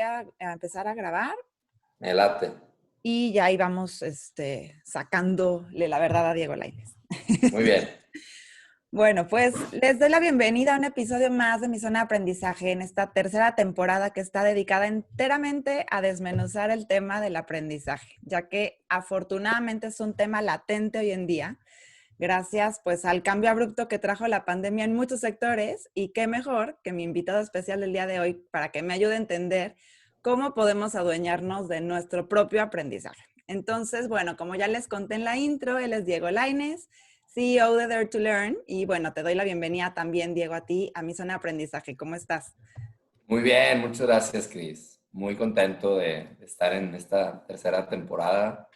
a empezar a grabar. Me late. Y ya íbamos sacándole la verdad a Diego Lainez. Muy bien. Bueno, pues les doy la bienvenida a un episodio más de Mi Zona de Aprendizaje en esta tercera temporada que está dedicada enteramente a desmenuzar el tema del aprendizaje, ya que afortunadamente es un tema latente hoy en día, gracias pues al cambio abrupto que trajo la pandemia en muchos sectores, y qué mejor que mi invitado especial del día de hoy para que me ayude a entender cómo podemos adueñarnos de nuestro propio aprendizaje. Entonces, bueno, como ya les conté en la intro, él es Diego Lainez, CEO de Dare to Learn, y bueno, te doy la bienvenida también, Diego, a ti, a Mi Zona de Aprendizaje. ¿Cómo estás? Muy bien, muchas gracias, Cris. Muy contento de estar en esta tercera temporada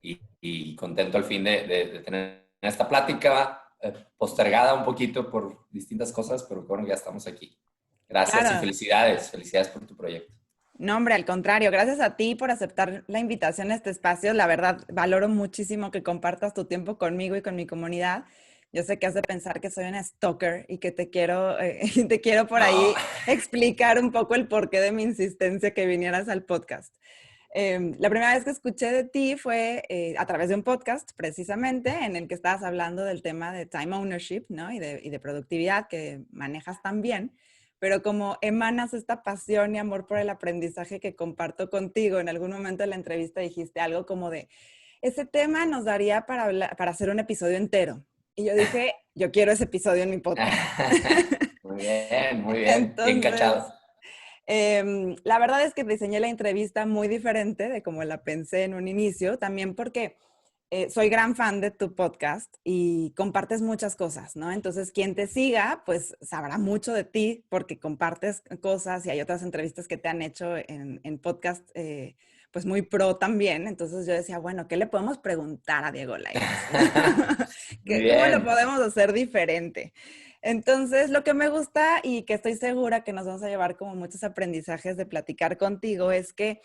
y contento al fin de tener esta plática postergada un poquito por distintas cosas, pero bueno, ya estamos aquí. Gracias y Claro. felicidades. Felicidades por tu proyecto. No, hombre, al contrario, gracias a ti por aceptar la invitación a este espacio. La verdad, valoro muchísimo que compartas tu tiempo conmigo y con mi comunidad. Yo sé que has de pensar que soy una stalker y que te quiero por No. ahí explicar un poco el porqué de mi insistencia que vinieras al podcast. La primera vez que escuché de ti fue a través de un podcast, precisamente, en el que estabas hablando del tema de time ownership, ¿no? Y de productividad que manejas tan bien. Pero como emanas esta pasión y amor por el aprendizaje que comparto contigo, en algún momento de la entrevista dijiste algo como de, ese tema nos daría para hacer un episodio entero. Y yo dije, yo quiero ese episodio en mi podcast. Muy bien, muy bien. Bien Entonces, cachado. la verdad es que diseñé la entrevista muy diferente de como la pensé en un inicio, también porque soy gran fan de tu podcast y compartes muchas cosas, ¿no? Entonces, quien te siga, pues sabrá mucho de ti porque compartes cosas y hay otras entrevistas que te han hecho en podcast, pues muy pro también. Entonces yo decía, bueno, ¿qué le podemos preguntar a Diego Lainez? Muy ¿Cómo lo bien. podemos hacer diferente? Entonces, lo que me gusta y que estoy segura que nos vamos a llevar como muchos aprendizajes de platicar contigo es que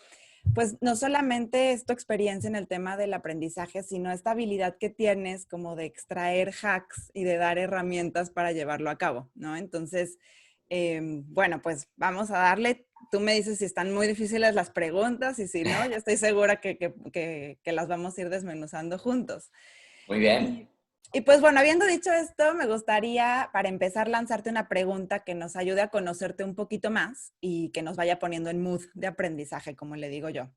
pues no solamente es tu experiencia en el tema del aprendizaje, sino esta habilidad que tienes como de extraer hacks y de dar herramientas para llevarlo a cabo, ¿no? Entonces, bueno, pues vamos a darle. Tú me dices si están muy difíciles las preguntas y si no, yo estoy segura que las vamos a ir desmenuzando juntos. Muy bien. Y, y pues bueno, habiendo dicho esto, me gustaría para empezar lanzarte una pregunta que nos ayude a conocerte un poquito más y que nos vaya poniendo en mood de aprendizaje, como le digo yo.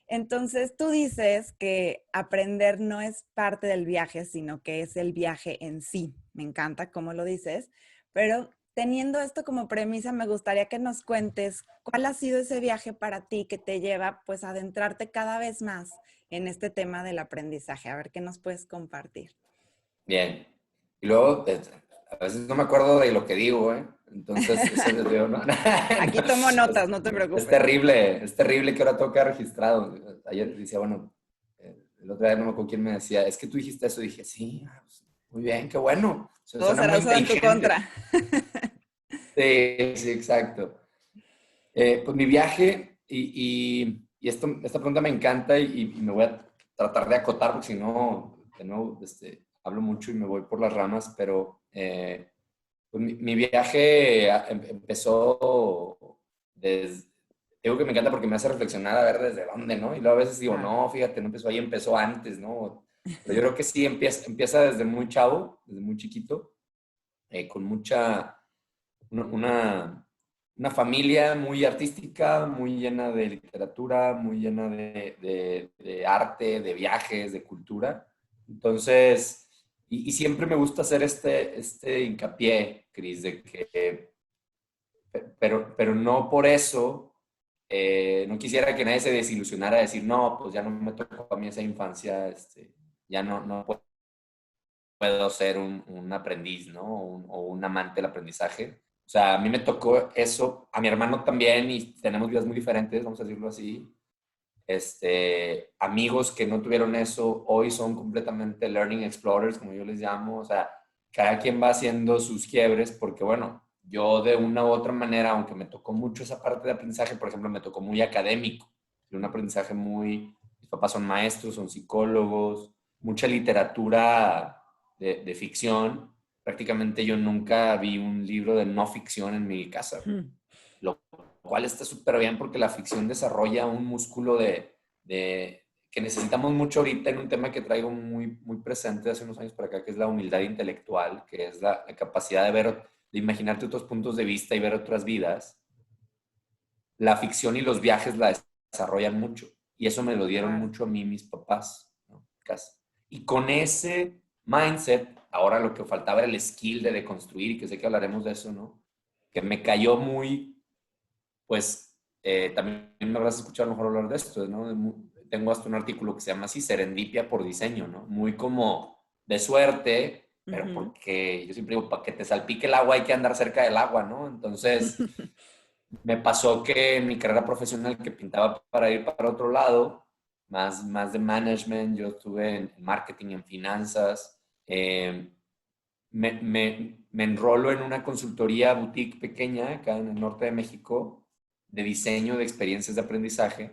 Entonces, tú dices que aprender no es parte del viaje, sino que es el viaje en sí. Me encanta cómo lo dices, pero teniendo esto como premisa, me gustaría que nos cuentes cuál ha sido ese viaje para ti que te lleva pues a adentrarte cada vez más en este tema del aprendizaje. A ver qué nos puedes compartir. Bien. Y luego, a veces no me acuerdo de lo que digo, ¿eh? Entonces, eso les digo, no, Aquí tomo notas, no te preocupes. es terrible que ahora todo quede registrado. Ayer decía, bueno, el otro día no me acuerdo quién me decía, es que tú dijiste eso, y dije, sí, pues, muy bien, qué bueno. Todo Suena será muy usado en tu inteligente. contra. Sí, sí, exacto. Pues mi viaje, esta pregunta me encanta y me voy a tratar de acotar, porque si no, de nuevo, hablo mucho y me voy por las ramas, pero pues mi viaje empezó desde, digo que me encanta porque me hace reflexionar a ver desde dónde, ¿no? Y luego a veces digo, Claro. no, fíjate, no empezó ahí, empezó antes, ¿no? Pero yo creo que sí, empieza desde muy chavo, desde muy chiquito, con una, una familia muy artística, muy llena de literatura, muy llena de arte, de viajes, de cultura. Entonces, y siempre me gusta hacer este hincapié, Cris, de que, pero no por eso, no quisiera que nadie se desilusionara de decir, no, pues ya no me tocó a mí esa infancia, ya no puedo ser un aprendiz, ¿no? O un amante del aprendizaje. O sea, a mí me tocó eso, a mi hermano también, y tenemos vidas muy diferentes, vamos a decirlo así. Amigos que no tuvieron eso, hoy son completamente learning explorers, como yo les llamo. O sea, cada quien va haciendo sus quiebres, porque bueno, yo de una u otra manera, aunque me tocó mucho esa parte de aprendizaje, por ejemplo, me tocó muy académico, un aprendizaje muy, mis papás son maestros, son psicólogos, mucha literatura de ficción. Prácticamente yo nunca vi un libro de no ficción en mi casa. Mm. cual está súper bien porque la ficción desarrolla un músculo que necesitamos mucho ahorita en un tema que traigo muy, muy presente hace unos años para acá, que es la humildad intelectual, que es la capacidad de imaginarte otros puntos de vista y ver otras vidas. La ficción y los viajes la desarrollan mucho. Y eso me lo dieron mucho a mí mis papás, ¿no? Casi. Y con ese mindset, ahora lo que faltaba era el skill de deconstruir, y que sé que hablaremos de eso, ¿no? Que me cayó muy, pues, también me habrás escuchado a lo mejor hablar de esto, ¿no? Tengo hasta un artículo que se llama así, Serendipia por diseño, ¿no? Muy como de suerte, pero porque yo siempre digo, para que te salpique el agua hay que andar cerca del agua, ¿no? Entonces, me pasó que en mi carrera profesional que pintaba para ir para otro lado, más de management, yo estuve en marketing, en finanzas, me enrolo en una consultoría boutique pequeña acá en el norte de México de diseño de experiencias de aprendizaje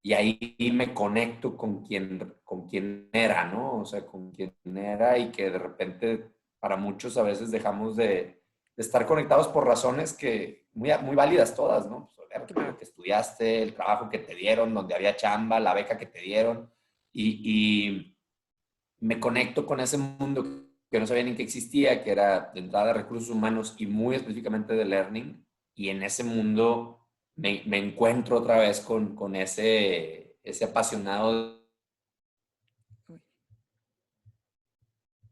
y ahí me conecto con quien era, ¿no? O sea, con quien era y que de repente para muchos a veces dejamos de estar conectados por razones que muy, muy válidas todas, ¿no? Pues, lo que estudiaste, el trabajo que te dieron, donde había chamba, la beca que te dieron y me conecto con ese mundo que no sabía ni que existía, que era de entrada de recursos humanos y muy específicamente de learning. Y en ese mundo me encuentro otra vez con ese apasionado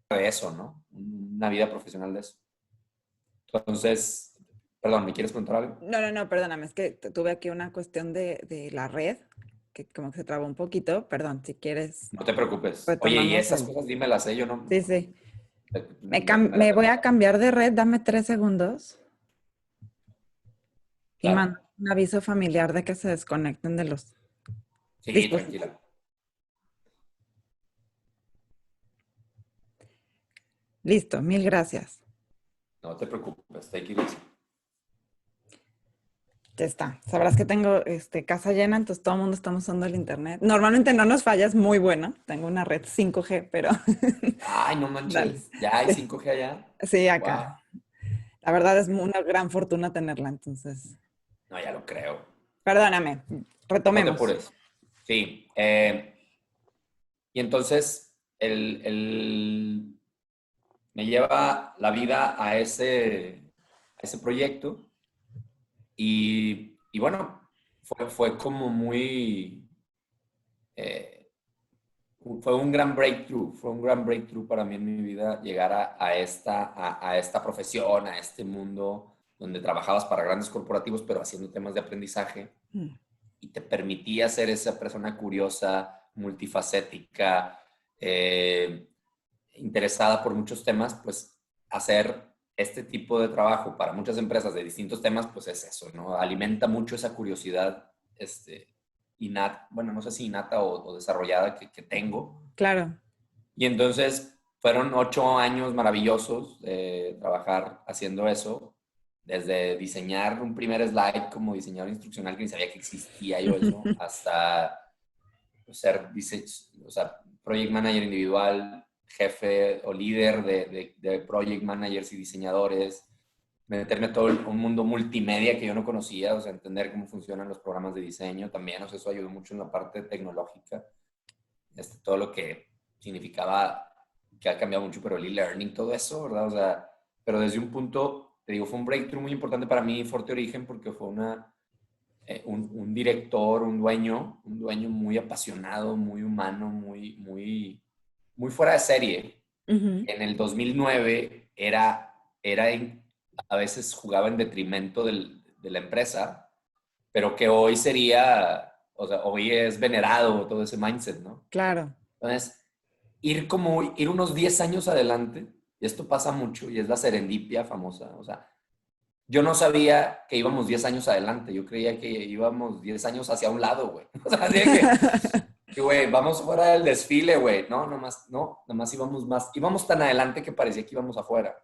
de eso, ¿no? Una vida profesional de eso. Entonces, perdón, ¿me quieres preguntar algo? No, perdóname, es que tuve aquí una cuestión de la red, que como que se trabó un poquito. Perdón, si quieres, No te preocupes. Oye, y retomamos esas el... cosas dímelas, ¿eh? Yo no... Sí, sí. Me Me voy a cambiar de red, dame 3 segundos y claro. mando un aviso familiar de que se desconecten de los Sí, dispositivos. tranquila. Listo, mil gracias. No te preocupes. Take it easy. Ya está. Sabrás que tengo casa llena, entonces todo el mundo estamos usando el internet. Normalmente no nos falla, es muy buena. Tengo una red 5G, pero Ay, no dale. manches. ¿Ya hay Sí, 5G allá? sí, Wow. acá. La verdad es una gran fortuna tenerla, entonces. No, ya lo creo. Perdóname, No te retomemos. apures. Sí. Y entonces me lleva la vida a ese proyecto y bueno, fue como muy... eh, fue un gran breakthrough para mí en mi vida llegar a esta profesión, a este mundo donde trabajabas para grandes corporativos, pero haciendo temas de aprendizaje Mm. y te permitía ser esa persona curiosa, multifacética, interesada por muchos temas, pues hacer este tipo de trabajo para muchas empresas de distintos temas, pues es eso, ¿no? Alimenta mucho esa curiosidad innata, bueno, no sé si innata o desarrollada que tengo. Claro. Y entonces fueron 8 años maravillosos de trabajar haciendo eso, desde diseñar un primer slide como diseñador instruccional que ni sabía que existía yo eso, hasta ser o sea, project manager individual, jefe o líder de project managers y diseñadores, meterme a todo un mundo multimedia que yo no conocía, o sea, entender cómo funcionan los programas de diseño también, o sea, eso ayudó mucho en la parte tecnológica, todo lo que significaba, que ha cambiado mucho, pero el e-learning, todo eso, ¿verdad? O sea, pero desde un punto, te digo, fue un breakthrough muy importante para mí, Forte Origen, porque fue un director, un dueño muy apasionado, muy humano, muy fuera de serie. Ujú. En el 2009 a veces jugaba en detrimento de la empresa, pero que hoy sería, o sea, hoy es venerado todo ese mindset, ¿no? Claro. Entonces, ir unos 10 años adelante, y esto pasa mucho, y es la serendipia famosa, o sea, yo no sabía que íbamos 10 años adelante, yo creía que íbamos 10 años hacia un lado, güey. O sea, así de que, güey, vamos fuera del desfile, güey. No, nomás íbamos tan adelante que parecía que íbamos afuera.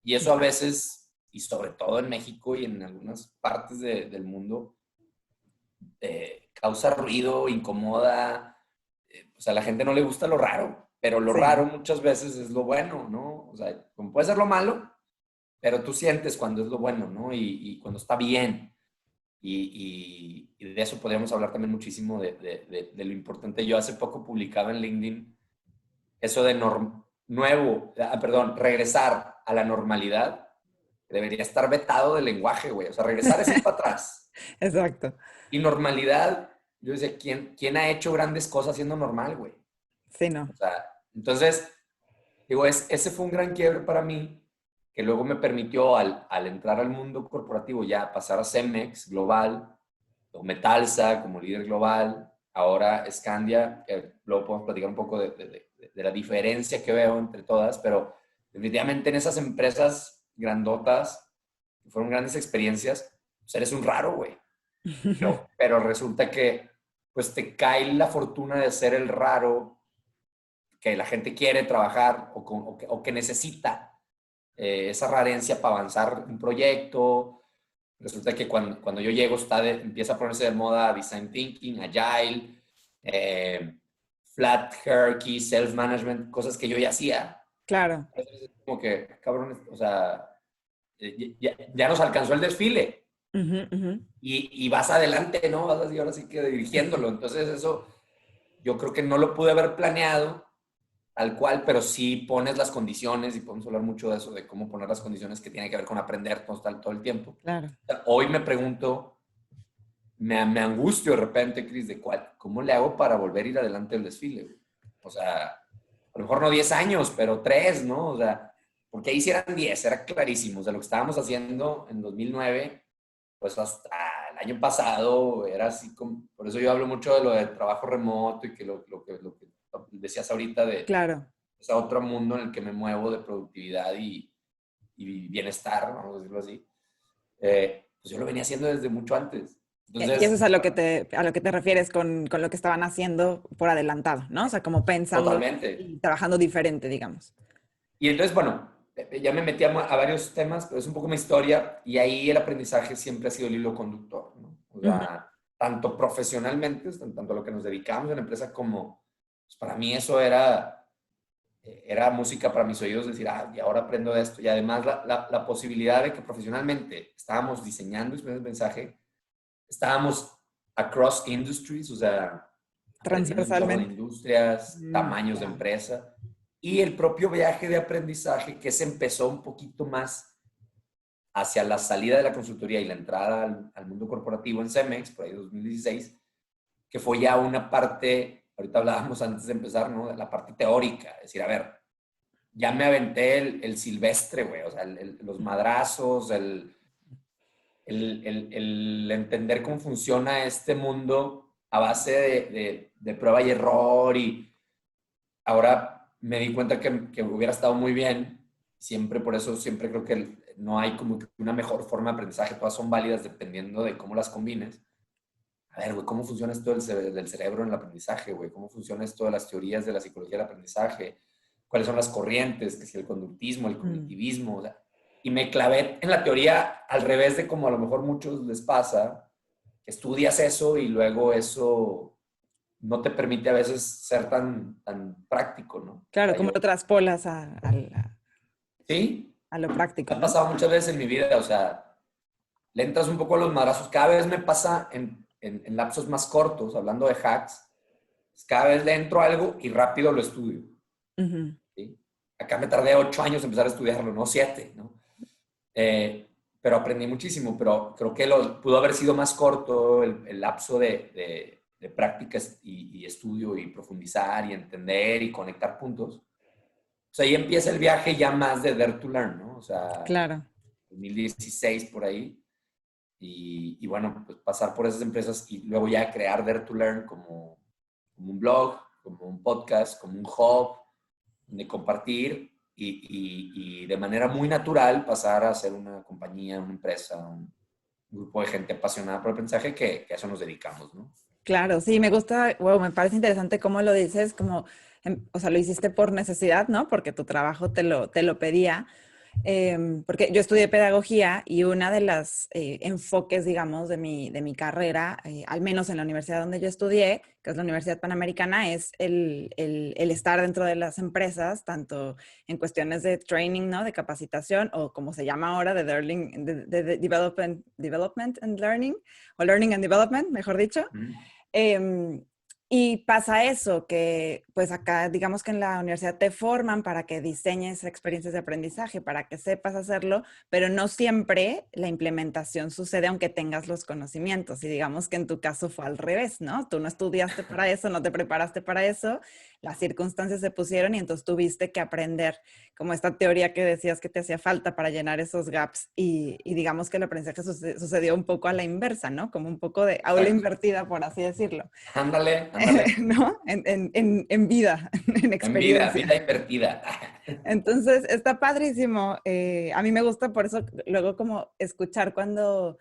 Y eso a veces, y sobre todo en México y en algunas partes del mundo, causa ruido, incomoda. O sea, a la gente no le gusta lo raro, pero lo raro Sí, muchas veces es lo bueno, ¿no? O sea, como puede ser lo malo, pero tú sientes cuando es lo bueno, ¿no? Y cuando está bien. y de eso podríamos hablar también muchísimo de lo importante. Yo hace poco publicaba en LinkedIn eso de regresar a la normalidad. Debería estar vetado del lenguaje, güey. O sea, regresar es ir para atrás. Exacto. Y normalidad, yo decía, ¿quién ha hecho grandes cosas siendo normal, güey? Sí, no. O sea, entonces, digo, ese fue un gran quiebre para mí, que luego me permitió al entrar al mundo corporativo ya pasar a Cemex global, o Metalsa como líder global, ahora Scandia, luego podemos platicar un poco de la diferencia que veo entre todas, pero definitivamente en esas empresas grandotas, que fueron grandes experiencias, pues eres un raro, güey. Pero resulta que pues te cae la fortuna de ser el raro que la gente quiere trabajar o que necesita esa rarencia para avanzar un proyecto. Resulta que cuando yo llego empieza a ponerse de moda Design Thinking, Agile, Flat Hierarchy, Self-Management, cosas que yo ya hacía. Claro. Entonces, como que, cabrón, o sea, ya nos alcanzó el desfile. Uh-huh, uh-huh. Y vas adelante, ¿no? Vas así, ahora sí que dirigiéndolo. Entonces eso yo creo que no lo pude haber planeado tal cual, pero sí pones las condiciones y podemos hablar mucho de eso, de cómo poner las condiciones que tiene que ver con aprender todo el tiempo. Claro. O sea, hoy me pregunto, me angustio de repente, Cris, ¿cómo le hago para volver a ir adelante del desfile? O sea, a lo mejor no 10 años, pero 3, ¿no? O sea, porque ahí sí eran 10, era clarísimo. O sea, lo que estábamos haciendo en 2009, pues hasta el año pasado era así como, por eso yo hablo mucho de lo del trabajo remoto y que lo que decías ahorita de Claro. ese otro mundo en el que me muevo de productividad y bienestar, vamos a decirlo así. Pues yo lo venía haciendo desde mucho antes. Y eso es Entonces, a lo que te refieres con lo que estaban haciendo por adelantado, ¿no? O sea, como pensando totalmente. y trabajando diferente, digamos. Y entonces, bueno, ya me metí a varios temas, pero es un poco mi historia y ahí el aprendizaje siempre ha sido el hilo conductor, ¿no? O Ujú. sea, tanto profesionalmente, tanto a lo que nos dedicamos en la empresa como, pues para mí eso era música para mis oídos, decir, y ahora aprendo de esto. Y además la posibilidad de que profesionalmente estábamos diseñando experiencias de mensaje, estábamos across industries, o sea, aprendiendo un chorro de Transversalmente. industrias, tamaños de Wow. empresa. Y el propio viaje de aprendizaje que se empezó un poquito más hacia la salida de la consultoría y la entrada al mundo corporativo en Cemex, por ahí 2016, que fue ya una parte, ahorita hablábamos antes de empezar, ¿no? De la parte teórica, es decir, a ver, ya me aventé el silvestre, güey, o sea, los madrazos, el entender cómo funciona este mundo a base de prueba y error y ahora me di cuenta que hubiera estado muy bien, siempre por eso siempre creo que no hay como que una mejor forma de aprendizaje, todas son válidas dependiendo de cómo las combines. A ver, güey, ¿cómo funciona esto del cerebro en el aprendizaje, güey? ¿Cómo funciona esto de las teorías de la psicología del aprendizaje? ¿Cuáles son las corrientes? Que si el conductismo, el Mm. cognitivismo. O sea, y me clavé en la teoría al revés de como a lo mejor muchos les pasa, que estudias eso y luego eso no te permite a veces ser tan práctico, ¿no? O Claro, sea, como lo traspolas sí, a lo me práctico, ha ¿no? pasado muchas veces en mi vida, o sea, le entras un poco a los madrazos. Cada vez me pasa en lapsos más cortos, hablando de hacks, cada vez le entro a algo y rápido lo estudio. Ujú. ¿Sí? Acá me tardé 8 años en empezar a estudiarlo, no 7, ¿no? Pero aprendí muchísimo, pero creo que pudo haber sido más corto el lapso de prácticas y estudio y profundizar y entender y conectar puntos. O sea, ahí empieza el viaje ya más de Dare to Learn, ¿no? O sea, Claro. 2016 por ahí. Y bueno, pues pasar por esas empresas y luego ya crear Dare to Learn como un blog, como un podcast, como un hub de compartir y de manera muy natural pasar a ser una compañía, una empresa, un grupo de gente apasionada por el aprendizaje que a eso nos dedicamos, ¿no? Claro, sí, me gusta, wow, me parece interesante cómo lo dices, como, o sea, lo hiciste por necesidad, ¿no? Porque tu trabajo te lo pedía. porque yo estudié pedagogía y una de las enfoques, digamos, de mi carrera, al menos en la universidad donde yo estudié, que es la Universidad Panamericana, es el estar dentro de las empresas, tanto en cuestiones de training, ¿no? De capacitación, o como se llama ahora, de development and learning, o learning and development, mejor dicho. Eh, y pasa eso, que pues acá digamos que en la universidad te forman para que diseñes experiencias de aprendizaje, para que sepas hacerlo, pero no siempre la implementación sucede aunque tengas los conocimientos. Y digamos que en tu caso fue al revés, ¿no? Tú no estudiaste para eso, no te preparaste para eso, las circunstancias se pusieron y entonces tuviste que aprender como esta teoría que decías que te hacía falta para llenar esos gaps. Y digamos que el aprendizaje sucedió un poco a la inversa, ¿no? Como un poco de aula Exacto. invertida, por así decirlo. Ándale, ándale. ¿No? En vida, en En vida, vida experiencia. invertida. Entonces, está padrísimo. A mí me gusta por eso luego como escuchar cuando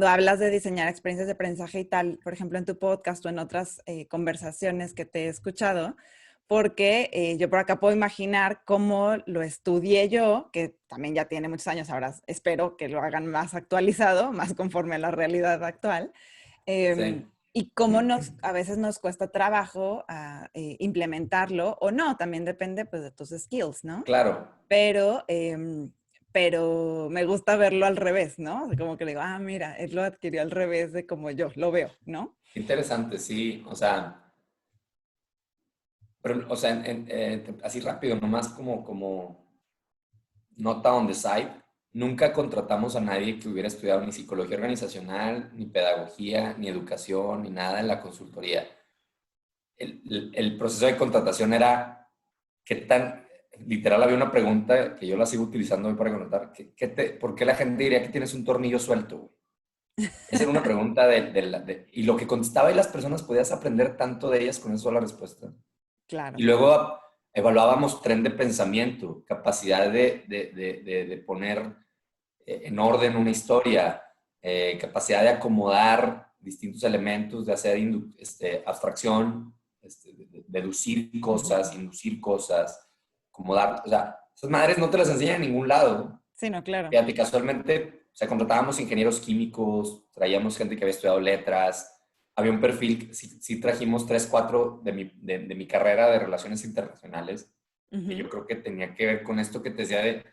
hablas de diseñar experiencias de aprendizaje y tal, por ejemplo, en tu podcast o en otras conversaciones que te he escuchado, porque yo por acá puedo imaginar cómo lo estudié yo, que también ya tiene muchos años, ahora espero que lo hagan más actualizado, más conforme a la realidad actual. Sí, Y cómo a veces nos cuesta trabajo implementarlo o no, también depende pues de tus skills, ¿no? claro. Pero, pero me gusta verlo al revés, ¿no? Como que le digo, ah, mira, él lo adquirió al revés de como yo lo veo, ¿no? Interesante, sí. O sea, pero, o sea, así rápido, nomás como nota on the side, nunca contratamos a nadie que hubiera estudiado ni psicología organizacional, ni pedagogía, ni educación, ni nada en la consultoría. El proceso de contratación era, ¿qué tan? Literal, había una pregunta que yo la sigo utilizando hoy para contar. ¿Por qué la gente diría que tienes un tornillo suelto, güey? Esa era una pregunta y lo que contestaba y las personas podías aprender tanto de ellas con eso la respuesta. Y Claro. luego evaluábamos tren de pensamiento, capacidad de poner en orden una historia, capacidad de acomodar distintos elementos, de hacer abstracción, deducir cosas, inducir cosas, acomodar. O sea, esas madres no te las enseñan en ningún lado. Sí, no, claro. Fíjate, casualmente, o sea, contratábamos ingenieros químicos, traíamos gente que había estudiado letras, había un perfil, sí trajimos 3, 4 de mi carrera de relaciones internacionales, que yo Ujú. creo que tenía que ver con esto que te decía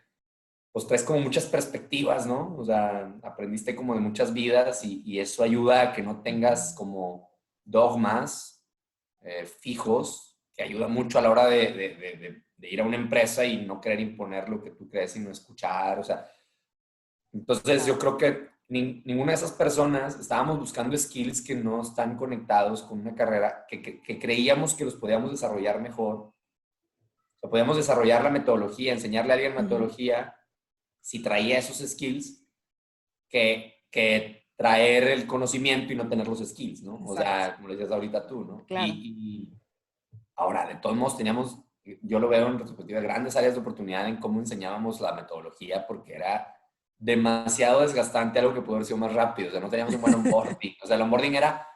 pues traes como muchas perspectivas, ¿no? O sea, aprendiste como de muchas vidas y eso ayuda a que no tengas como dogmas fijos, que ayuda mucho a la hora de ir a una empresa y no querer imponer lo que tú crees y no escuchar, o sea, entonces yo Claro. creo que ninguna de esas personas estábamos buscando skills que no están conectados con una carrera que creíamos que los podíamos desarrollar mejor. O sea, podíamos desarrollar la metodología, enseñarle a alguien Ujú. metodología si traía esos skills que traer el conocimiento y no tener los skills, ¿no? O Exacto. sea, como le decías ahorita tú, ¿no? Claro. Y ahora, de todos modos, yo lo veo en retrospectiva, grandes áreas de oportunidad en cómo enseñábamos la metodología porque era demasiado desgastante, algo que pudo haber sido más rápido, o sea, no teníamos un buen onboarding, o sea, el onboarding era,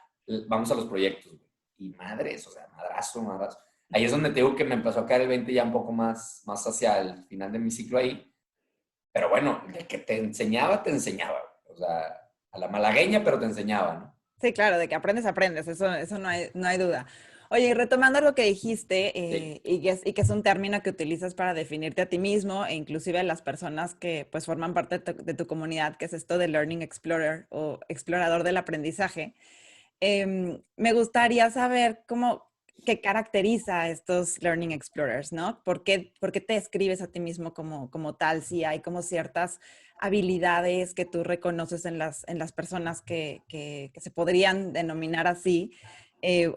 vamos a los proyectos, y madres, o sea, madrazo, madrazo. Ahí es donde te digo que me empezó a caer el 20 ya un poco más hacia el final de mi ciclo ahí, pero bueno, el que te enseñaba, o sea, a la malagueña, pero te enseñaba, ¿no? Sí, claro, de que aprendes, aprendes, eso no hay duda. Oye, y retomando lo que dijiste, Sí. y que es un término que utilizas para definirte a ti mismo e inclusive a las personas que pues forman parte de tu comunidad, que es esto de Learning Explorer o explorador del aprendizaje, me gustaría saber qué caracteriza a estos Learning Explorers, ¿no? ¿Por qué te describes a ti mismo como tal? Si hay como ciertas habilidades que tú reconoces en las personas que se podrían denominar así,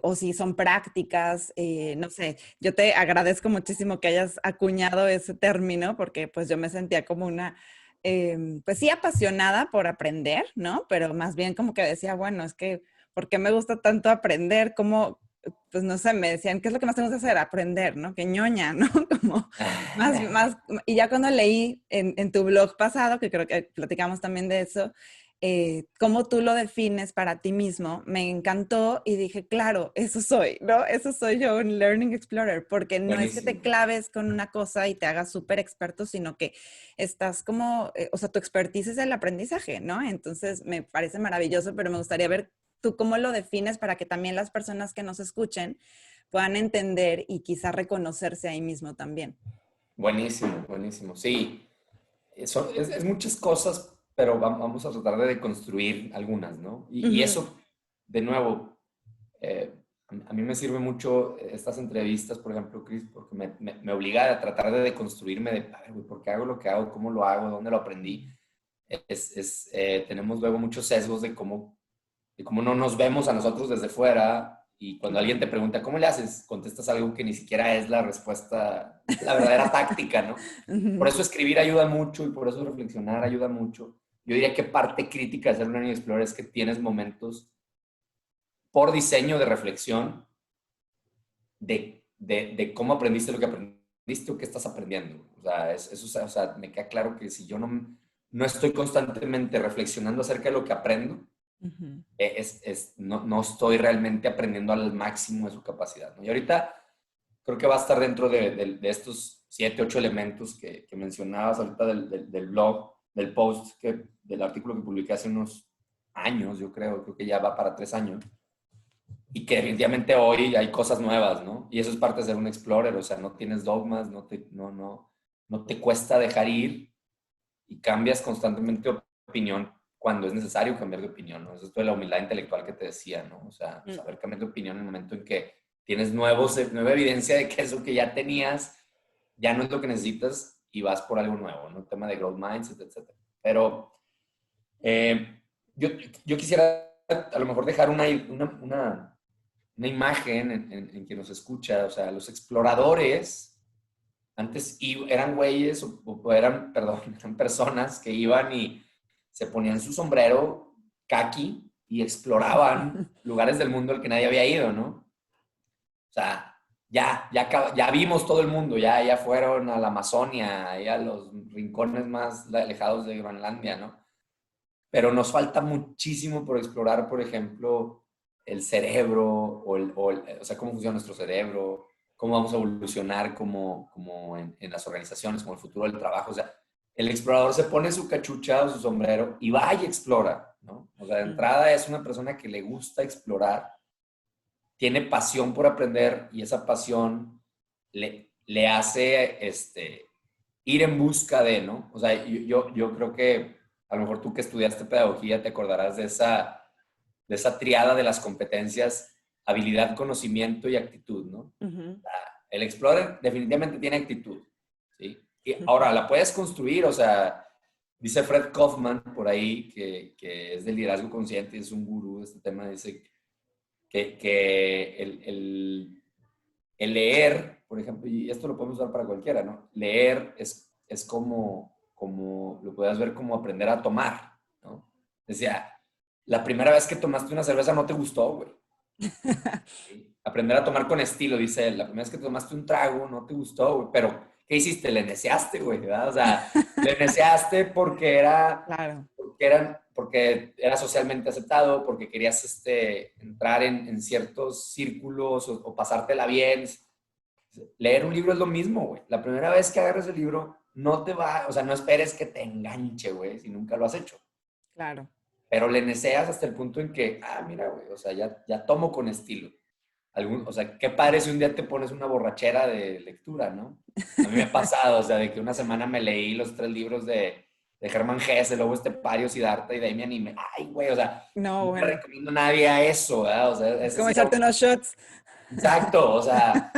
o si son prácticas, no sé. Yo te agradezco muchísimo que hayas acuñado ese término porque pues yo me sentía como pues sí, apasionada por aprender, ¿no? Pero más bien como que decía, bueno, es que ¿por qué me gusta tanto aprender? Pues no sé, me decían, ¿qué es lo que más tenemos que hacer? Aprender, ¿no? Qué ñoña, ¿no? Como más, y ya cuando leí en tu blog pasado, que creo que platicamos también de eso, cómo tú lo defines para ti mismo, me encantó y dije, claro, eso soy, ¿no? Eso soy yo, un Learning Explorer, porque no es que te Buenísimo. claves con una cosa y te hagas súper experto, sino que estás como, o sea, tu expertise es el aprendizaje, ¿no? Entonces me parece maravilloso, pero me gustaría ver tú cómo lo defines para que también las personas que nos escuchen puedan entender y quizá reconocerse ahí mismo también. Buenísimo, buenísimo. Sí, es muchas cosas, pero vamos a tratar de deconstruir algunas, ¿no? Y Ujú, eso, de nuevo, a mí me sirve mucho estas entrevistas, por ejemplo, Chris, porque me obliga a tratar de deconstruirme de, a ver, güey, ¿por qué hago lo que hago? ¿Cómo lo hago? ¿Dónde lo aprendí? Tenemos luego muchos sesgos de cómo no nos vemos a nosotros desde fuera y cuando alguien te pregunta, ¿cómo le haces? Contestas algo que ni siquiera es la respuesta, la verdadera táctica, ¿no? Por ujú, eso escribir ayuda mucho y por eso reflexionar ayuda mucho. Yo diría que parte crítica de ser un Learning Explorer es que tienes momentos por diseño de reflexión de cómo aprendiste lo que aprendiste o qué estás aprendiendo. O sea, eso, o sea, me queda claro que si yo no estoy constantemente reflexionando acerca de lo que aprendo, ujú. no estoy realmente aprendiendo al máximo de su capacidad, ¿no? Y ahorita creo que va a estar dentro de estos 7, 8 elementos que mencionabas ahorita del blog, del post, del artículo que publiqué hace unos años, yo creo que ya va para 3 años, y que definitivamente hoy hay cosas nuevas, ¿no? Y eso es parte de ser un explorer, o sea, no tienes dogmas, no te cuesta dejar ir y cambias constantemente de opinión cuando es necesario cambiar de opinión, ¿no? Eso es toda la humildad intelectual que te decía, ¿no? O sea, Mm. saber cambiar de opinión en el momento en que tienes nueva evidencia de que eso que ya tenías ya no es lo que necesitas y vas por algo nuevo, ¿no? El tema de growth mindset, etcétera. Pero eh, yo, yo quisiera a lo mejor dejar una imagen en quien nos escucha, o sea, los exploradores antes eran güeyes o eran, perdón, eran personas que iban y se ponían su sombrero kaki y exploraban lugares del mundo al que nadie había ido, ¿no? O sea, ya vimos todo el mundo, ya fueron a la Amazonia, ya a los rincones más alejados de Groenlandia, ¿no? Pero nos falta muchísimo por explorar, por ejemplo, el cerebro o sea, cómo funciona nuestro cerebro, cómo vamos a evolucionar como en las organizaciones, como el futuro del trabajo. O sea, el explorador se pone su cachucha o su sombrero y va y explora, ¿no? O sea, de Mm. entrada es una persona que le gusta explorar, tiene pasión por aprender y esa pasión le hace ir en busca de, ¿no? O sea, yo creo que a lo mejor tú que estudiaste pedagogía te acordarás de esa triada de las competencias, habilidad, conocimiento y actitud, ¿no? Ujú, El explorer definitivamente tiene actitud, ¿sí? Y ahora la puedes construir, o sea, dice Fred Kaufman por ahí, que es del liderazgo consciente, es un gurú de este tema, dice que el leer, por ejemplo, y esto lo podemos usar para cualquiera, ¿no? Leer es como, lo puedes ver como aprender a tomar, ¿no? Decía, la primera vez que tomaste una cerveza no te gustó, güey. ¿Sí? Aprender a tomar con estilo, dice él. La primera vez que tomaste un trago no te gustó, güey. Pero, ¿qué hiciste? Le neceaste, güey, ¿verdad? O sea, le neceaste Claro. porque era socialmente aceptado, porque querías entrar en ciertos círculos o pasártela bien. Leer un libro es lo mismo, güey. La primera vez que agarres el libro, no te va, o sea, no esperes que te enganche, güey, si nunca lo has hecho. Claro. Pero le neceas hasta el punto en que, mira, güey, o sea, ya tomo con estilo. O sea, qué padre si un día te pones una borrachera de lectura, ¿no? A mí me ha pasado, o sea, de que una semana me leí los 3 libros de Hermann Hesse, luego Pario, Siddhartha y de ahí me animé. Ay, güey, o sea, No, no le bueno. recomiendo a nadie a eso, ¿verdad? O sea, Es ese como sí. echarte unos shots. Exacto, o sea,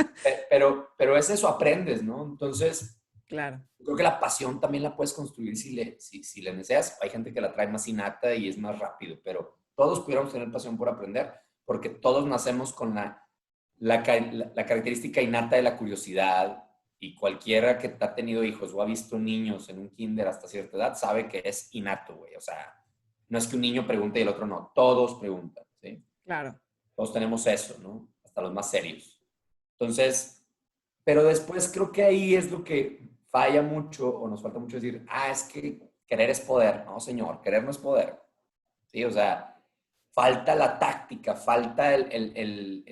pero es eso, aprendes, ¿no? Entonces, Claro. creo que la pasión también la puedes construir si le deseas. Hay gente que la trae más innata y es más rápido, pero todos pudiéramos tener pasión por aprender, porque todos nacemos con la característica innata de la curiosidad y cualquiera que ha tenido hijos o ha visto niños en un kinder hasta cierta edad sabe que es innato, güey. O sea, no es que un niño pregunte y el otro no, todos preguntan, ¿sí? Claro. Todos tenemos eso, ¿no? Hasta los más serios. Entonces, pero después creo que ahí es lo que falla mucho o nos falta mucho decir, es que querer es poder. No, señor, querer no es poder. ¿sí? O sea, falta la táctica, falta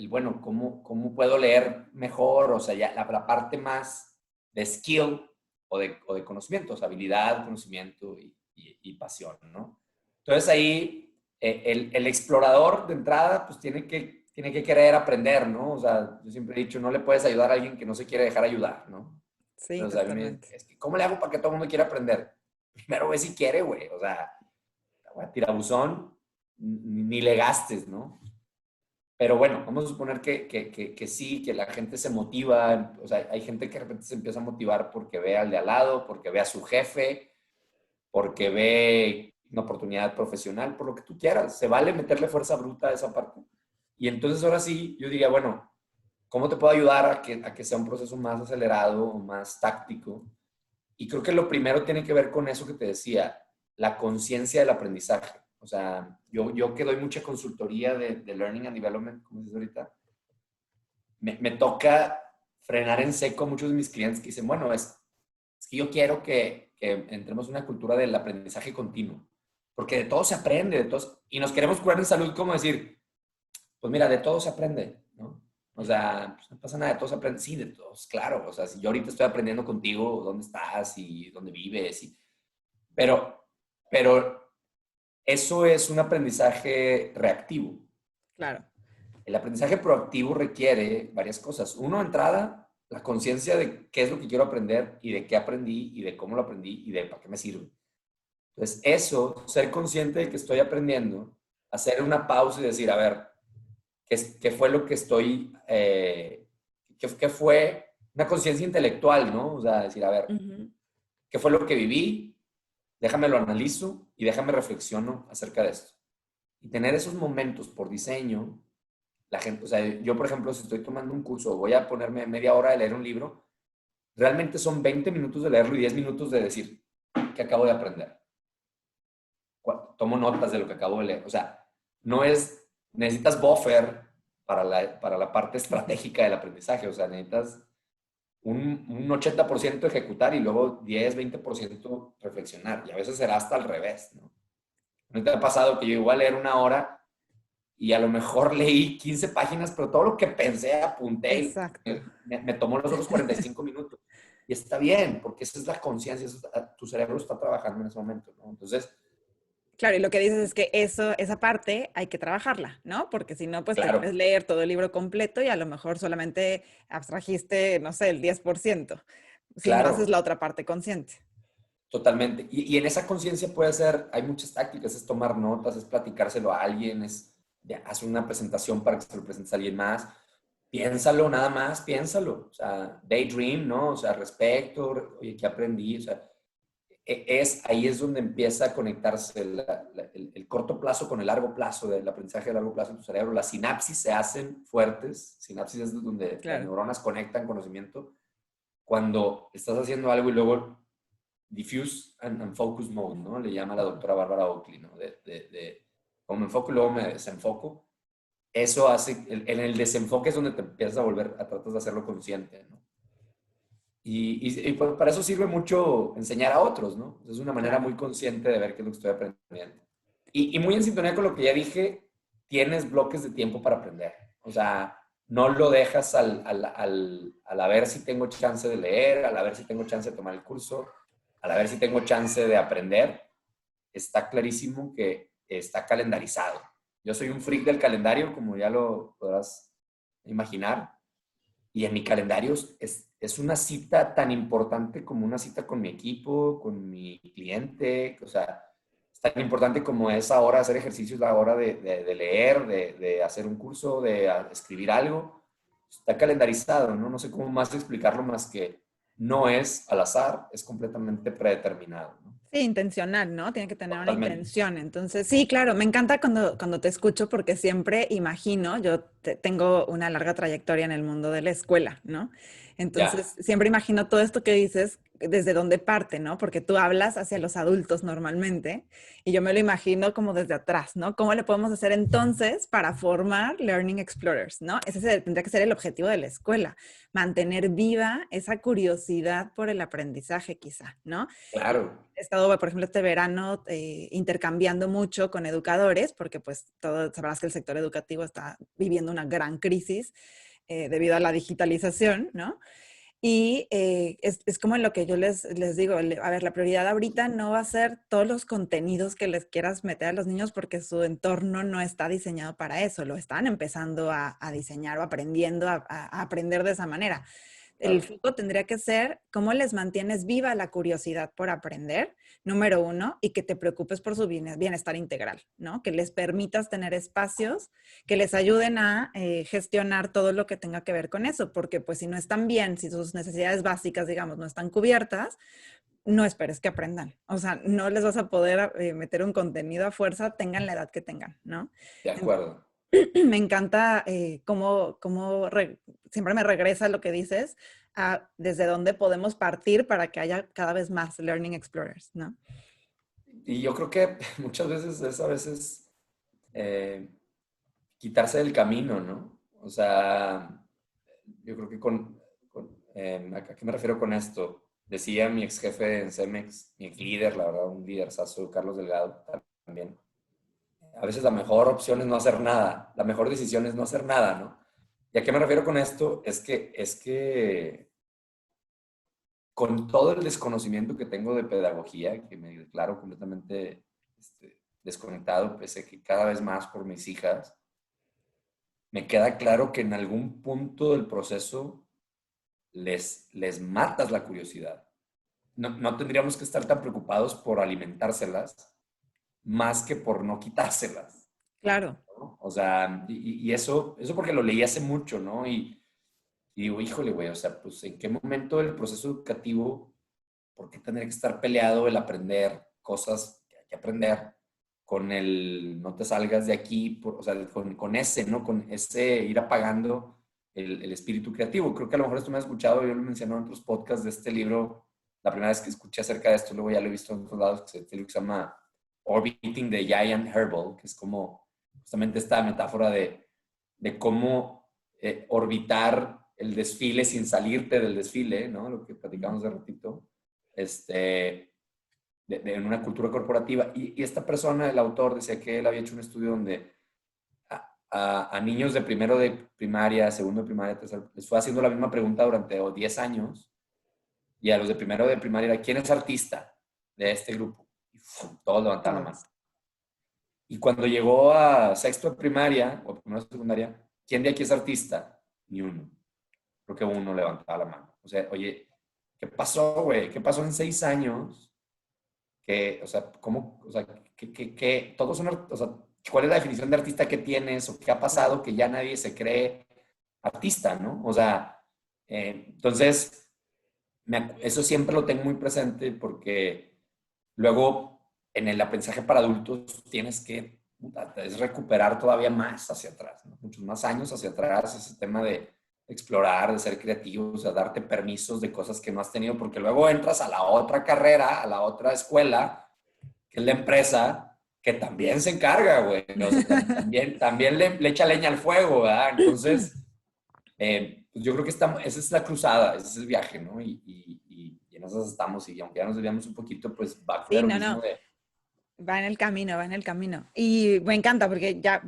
bueno, ¿cómo puedo leer mejor? O sea, ya la parte más de skill o de conocimientos, habilidad, conocimiento y pasión, ¿no? Entonces ahí el explorador de entrada pues tiene que querer aprender, ¿no? O sea, yo siempre he dicho, no le puedes ayudar a alguien que no se quiere dejar ayudar, ¿no? Sí, O sea, totalmente. es que, ¿cómo le hago para que todo el mundo quiera aprender? Primero ve si quiere, güey. O sea, tirabuzón, ni le gastes, ¿no? Pero bueno, vamos a suponer que sí, que la gente se motiva. O sea, hay gente que de repente se empieza a motivar porque ve al de al lado, porque ve a su jefe, porque ve una oportunidad profesional, por lo que tú quieras. Se vale meterle fuerza bruta a esa parte. Y entonces ahora sí, yo diría, bueno, ¿cómo te puedo ayudar a que sea un proceso más acelerado o más táctico? Y creo que lo primero tiene que ver con eso que te decía, la conciencia del aprendizaje. O sea, yo que doy mucha consultoría de Learning and Development, como dices ahorita, me toca frenar en seco a muchos de mis clientes que dicen, bueno, es que yo quiero que entremos en una cultura del aprendizaje continuo, porque de todo se aprende, de todos, y nos queremos curar en salud, como decir, pues mira, de todo se aprende, ¿no? O sea, pues no pasa nada, de todo se aprende. Sí, de todos, claro. O sea, si yo ahorita estoy aprendiendo contigo dónde estás y dónde vives, pero eso es un aprendizaje reactivo. Claro. El aprendizaje proactivo requiere varias cosas. Uno, entrada, la conciencia de qué es lo que quiero aprender y de qué aprendí y de cómo lo aprendí y de para qué me sirve. Entonces, eso, ser consciente de que estoy aprendiendo, hacer una pausa y decir, a ver, ¿qué fue lo que estoy, qué fue una conciencia intelectual, ¿no? O sea, decir, a ver, Ujú. ¿qué fue lo que viví? Déjame lo analizo y déjame reflexiono acerca de esto. Y tener esos momentos por diseño, la gente, o sea, yo por ejemplo, si estoy tomando un curso, voy a ponerme media hora de leer un libro, realmente son 20 minutos de leerlo y 10 minutos de decir, ¿qué acabo de aprender? Tomo notas de lo que acabo de leer. O sea, no es, necesitas buffer para la parte estratégica del aprendizaje. O sea, necesitas un 80% ejecutar y luego 10-20% reflexionar. Y a veces será hasta al revés, ¿no? ¿No te ha pasado que yo igual leer una hora y a lo mejor leí 15 páginas, pero todo lo que pensé apunté y Exacto. me tomó los otros 45 minutos? Y está bien, porque esa es la conciencia, tu cerebro está trabajando en ese momento, ¿no? Entonces, Claro, y lo que dices es que esa parte hay que trabajarla, ¿no? Porque si no, pues te puedes claro, leer todo el libro completo y a lo mejor solamente abstrajiste, no sé, el 10%, si no haces claro. la otra parte consciente. Totalmente. Y en esa conciencia puede ser, hay muchas tácticas, es tomar notas, es platicárselo a alguien, es hacer una presentación para que se lo presentes a alguien más. Piénsalo, nada más, piénsalo. O sea, daydream, ¿no? O sea, respecto, oye, ¿qué aprendí? O sea, ahí es donde empieza a conectarse el corto plazo con el largo plazo, del aprendizaje de largo plazo en tu cerebro. Las sinapsis se hacen fuertes. Sinapsis es donde las Claro. neuronas conectan conocimiento. Cuando estás haciendo algo y luego diffuse and focus mode, ¿no? Le llama la doctora Bárbara Oakley, ¿no? Como me enfoco y luego me desenfoco. Eso hace, en el desenfoque es donde te empiezas a volver, a tratar de hacerlo consciente, ¿no? Y pues para eso sirve mucho enseñar a otros, ¿no? Es una manera Claro. muy consciente de ver qué es lo que estoy aprendiendo. Y muy en sintonía con lo que ya dije, tienes bloques de tiempo para aprender. O sea, no lo dejas al a ver si tengo chance de leer, al a ver si tengo chance de tomar el curso, al a ver si tengo chance de aprender. Está clarísimo que está calendarizado. Yo soy un freak del calendario, como ya lo podrás imaginar. Y en mi calendario es una cita tan importante como una cita con mi equipo, con mi cliente. O sea, es tan importante como es ahora hacer ejercicios, la hora de leer, de hacer un curso, de escribir algo. Está calendarizado, ¿no? No sé cómo más explicarlo más que no es al azar, es completamente predeterminado, ¿no? Sí, intencional, ¿no? Tiene que tener una Totalmente. intención. Entonces, sí, claro, me encanta cuando te escucho porque siempre imagino, yo tengo una larga trayectoria en el mundo de la escuela, ¿no? Ya, Entonces, siempre imagino todo esto que dices desde dónde parte, ¿no? Porque tú hablas hacia los adultos normalmente y yo me lo imagino como desde atrás, ¿no? ¿Cómo le podemos hacer entonces para formar Learning Explorers, ¿no? Tendría que ser el objetivo de la escuela, mantener viva esa curiosidad por el aprendizaje quizá, ¿no? claro. he estado, por ejemplo, este verano intercambiando mucho con educadores, porque pues sabrás que el sector educativo está viviendo una gran crisis debido a la digitalización, ¿no? Y es como en lo que yo les digo, a ver, la prioridad ahorita no va a ser todos los contenidos que les quieras meter a los niños porque su entorno no está diseñado para eso, lo están empezando a diseñar o aprendiendo a aprender de esa manera. El Claro. foco tendría que ser cómo les mantienes viva la curiosidad por aprender, número uno, y que te preocupes por su bienestar integral, ¿no? Que les permitas tener espacios que les ayuden a gestionar todo lo que tenga que ver con eso, porque pues si no están bien, si sus necesidades básicas, digamos, no están cubiertas, no esperes que aprendan. O sea, no les vas a poder meter un contenido a fuerza, tengan la edad que tengan, ¿no? De acuerdo. Me encanta siempre me regresa lo que dices a desde dónde podemos partir para que haya cada vez más Learning Explorers, ¿no? Y yo creo que muchas veces es a veces eh, quitarse del camino, ¿no? O sea, yo creo que ¿a qué me refiero con esto? Decía mi ex jefe en Cemex, mi ex líder, la verdad, un líderzazo, Carlos Delgado, también. A veces la mejor opción es no hacer nada, la mejor decisión es no hacer nada, ¿no? ¿Y a qué me refiero con esto? Es que con todo el desconocimiento que tengo de pedagogía, que me declaro completamente desconectado, pese a que cada vez más por mis hijas, me queda claro que en algún punto del proceso les matas la curiosidad. No tendríamos que estar tan preocupados por alimentárselas más que por no quitárselas, Claro, ¿no? O sea, y eso porque lo leí hace mucho, ¿no? Y digo, híjole, güey, o sea, pues ¿en qué momento del proceso educativo, por qué tendría que estar peleado el aprender cosas que hay que aprender con el no te salgas de aquí, o sea, con ese, ¿no? Con ese ir apagando el espíritu creativo. Creo que a lo mejor esto me has escuchado, yo lo mencioné en otros podcasts de este libro, la primera vez que escuché acerca de esto, luego ya lo he visto en otros lados, que se llama Orbiting the Giant Herbal, que es como justamente esta metáfora de cómo orbitar el desfile sin salirte del desfile, ¿no? Lo que platicamos de ratito, en una cultura corporativa. Y esta persona, el autor, decía que él había hecho un estudio donde a niños de primero de primaria, segundo de primaria, tercero, les fue haciendo la misma pregunta durante 10 años, y a los de primero de primaria era, ¿quién es artista de este grupo? Y todos levantaron la mano. todos. Y cuando llegó a sexto de primaria, o primero de secundaria, ¿quién de aquí es artista? Ni uno. Creo que uno levantaba la mano. O sea, oye, ¿qué pasó, güey? ¿Qué pasó en 6 años? Que, o sea, ¿cómo? O sea, todos son, o sea, ¿cuál es la definición de artista que tienes? ¿O qué ha Claro. pasado que ya nadie se cree artista, ¿no? O sea, entonces, eso siempre lo tengo muy presente porque luego en el aprendizaje para adultos tienes que es recuperar todavía más hacia atrás, ¿no? Muchos más años hacia atrás, ese tema de explorar, de ser creativos, de darte permisos de cosas que no has tenido, porque luego entras a la otra carrera, a la otra escuela, que es la empresa, que también se encarga, güey. O sea, también le echa leña al fuego, ¿verdad? Entonces, pues yo creo que esa es la cruzada, ese es el viaje, ¿no? Y en esas estamos, y aunque ya nos desviamos un poquito, pues va Sí, de lo no, mismo no, de, va en el camino, va en el camino. Y me encanta porque ya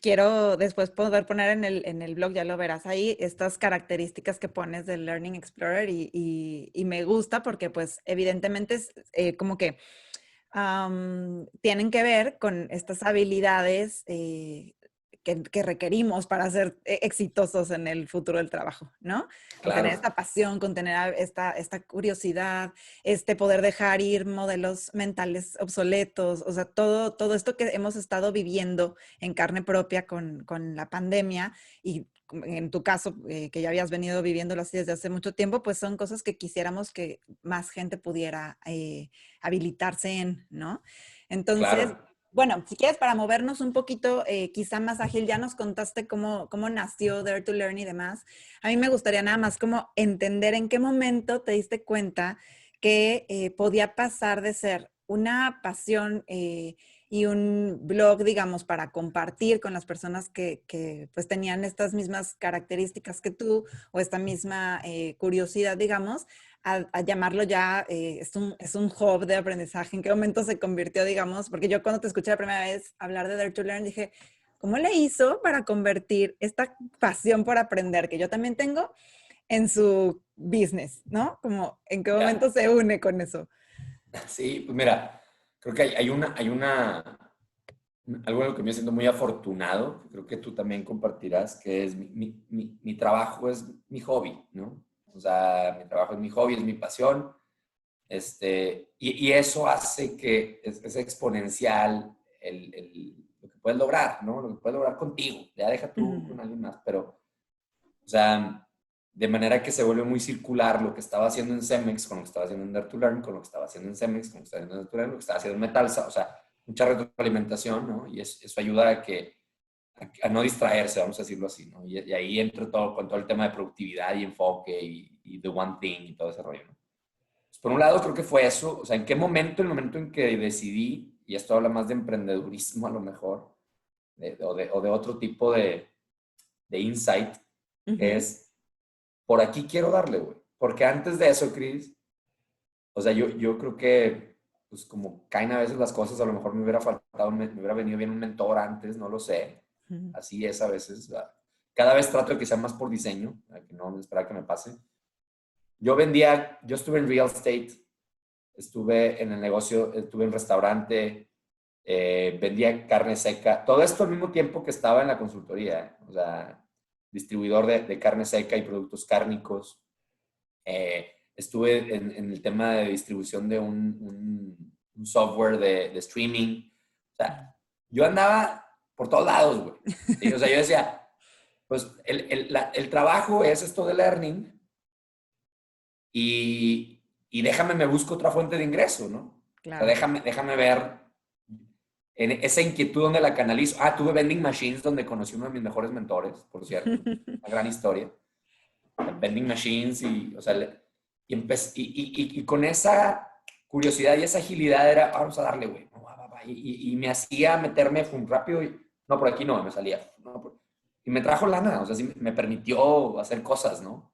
quiero después poder poner en el blog, ya lo verás ahí, estas características que pones del Learning Explorer y me gusta porque pues evidentemente es como que tienen que ver con estas habilidades que requerimos para ser exitosos en el futuro del trabajo, ¿no? Con tener claro, esta pasión, con tener esta curiosidad, este poder dejar ir modelos mentales obsoletos, o sea, todo esto que hemos estado viviendo en carne propia con la pandemia y en tu caso, que ya habías venido viviéndolo así desde hace mucho tiempo, pues son cosas que quisiéramos que más gente pudiera habilitarse en, ¿no? Entonces, claro. bueno, si quieres para movernos un poquito, quizá más ágil, ya nos contaste cómo nació Dare to Learn y demás. A mí me gustaría nada más como entender en qué momento te diste cuenta que podía pasar de ser una pasión y un blog, digamos, para compartir con las personas que pues tenían estas mismas características que tú o esta misma curiosidad, digamos, a llamarlo ya, es un hub de aprendizaje. ¿En qué momento se convirtió, digamos? Porque yo cuando te escuché la primera vez hablar de Dare to Learn dije, ¿cómo le hizo para convertir esta pasión por aprender que yo también tengo en su business, ¿no? Como, ¿en qué momento Ya. se une con eso? Sí, pues mira, creo que algo en lo que me siento muy afortunado, que creo que tú también compartirás, que es mi trabajo es mi hobby, ¿no? O sea, mi trabajo es mi hobby, es mi pasión, y eso hace que es exponencial lo que puedes lograr, ¿no? Lo que puedes lograr contigo, ya deja tú Ujú. con alguien más, pero, o sea, de manera que se vuelve muy circular lo que estaba haciendo en Cemex con lo que estaba haciendo en Dare to Learn, con lo que estaba haciendo en Cemex, con lo que estaba haciendo en Dare to Learn, lo que estaba haciendo en Metalsa, o sea, mucha retroalimentación, ¿no? Y eso ayuda a no distraerse, vamos a decirlo así, ¿no? Y ahí entro todo, con todo el tema de productividad y enfoque y the one thing y todo ese rollo, ¿no? Pues por un lado creo que fue eso, o sea, ¿en qué momento? El momento en que decidí, y esto habla más de emprendedurismo a lo mejor, o de otro tipo de insight, Ujú. es por aquí quiero darle, güey. Porque antes de eso, Chris, o sea, yo creo que, pues como caen a veces las cosas, a lo mejor me hubiera faltado, me hubiera venido bien un mentor antes, no lo sé. Ujú. Así es a veces. Cada vez trato de que sea más por diseño, que no esperar que me pase. Yo estuve en real estate, estuve en el negocio, estuve en restaurante, vendía carne seca, todo esto al mismo tiempo que estaba en la consultoría, o sea, distribuidor de carne seca y productos cárnicos. Estuve en el tema de distribución de un software de streaming. O sea, yo andaba por todos lados, güey. ¿Sí? O sea, yo decía, pues el trabajo es esto de learning y déjame, me busco otra fuente de ingreso, ¿no? O sea, Claro. déjame ver en esa inquietud donde la canalizo. Ah, tuve vending machines donde conocí uno de mis mejores mentores, por cierto. Una gran historia. Vending machines y, o sea, y con esa curiosidad y esa agilidad era, vamos a darle, güey. No, y me hacía meterme rápido y, no, por aquí no, me salía. No, y me trajo lana, o sea, sí me permitió hacer cosas, ¿no?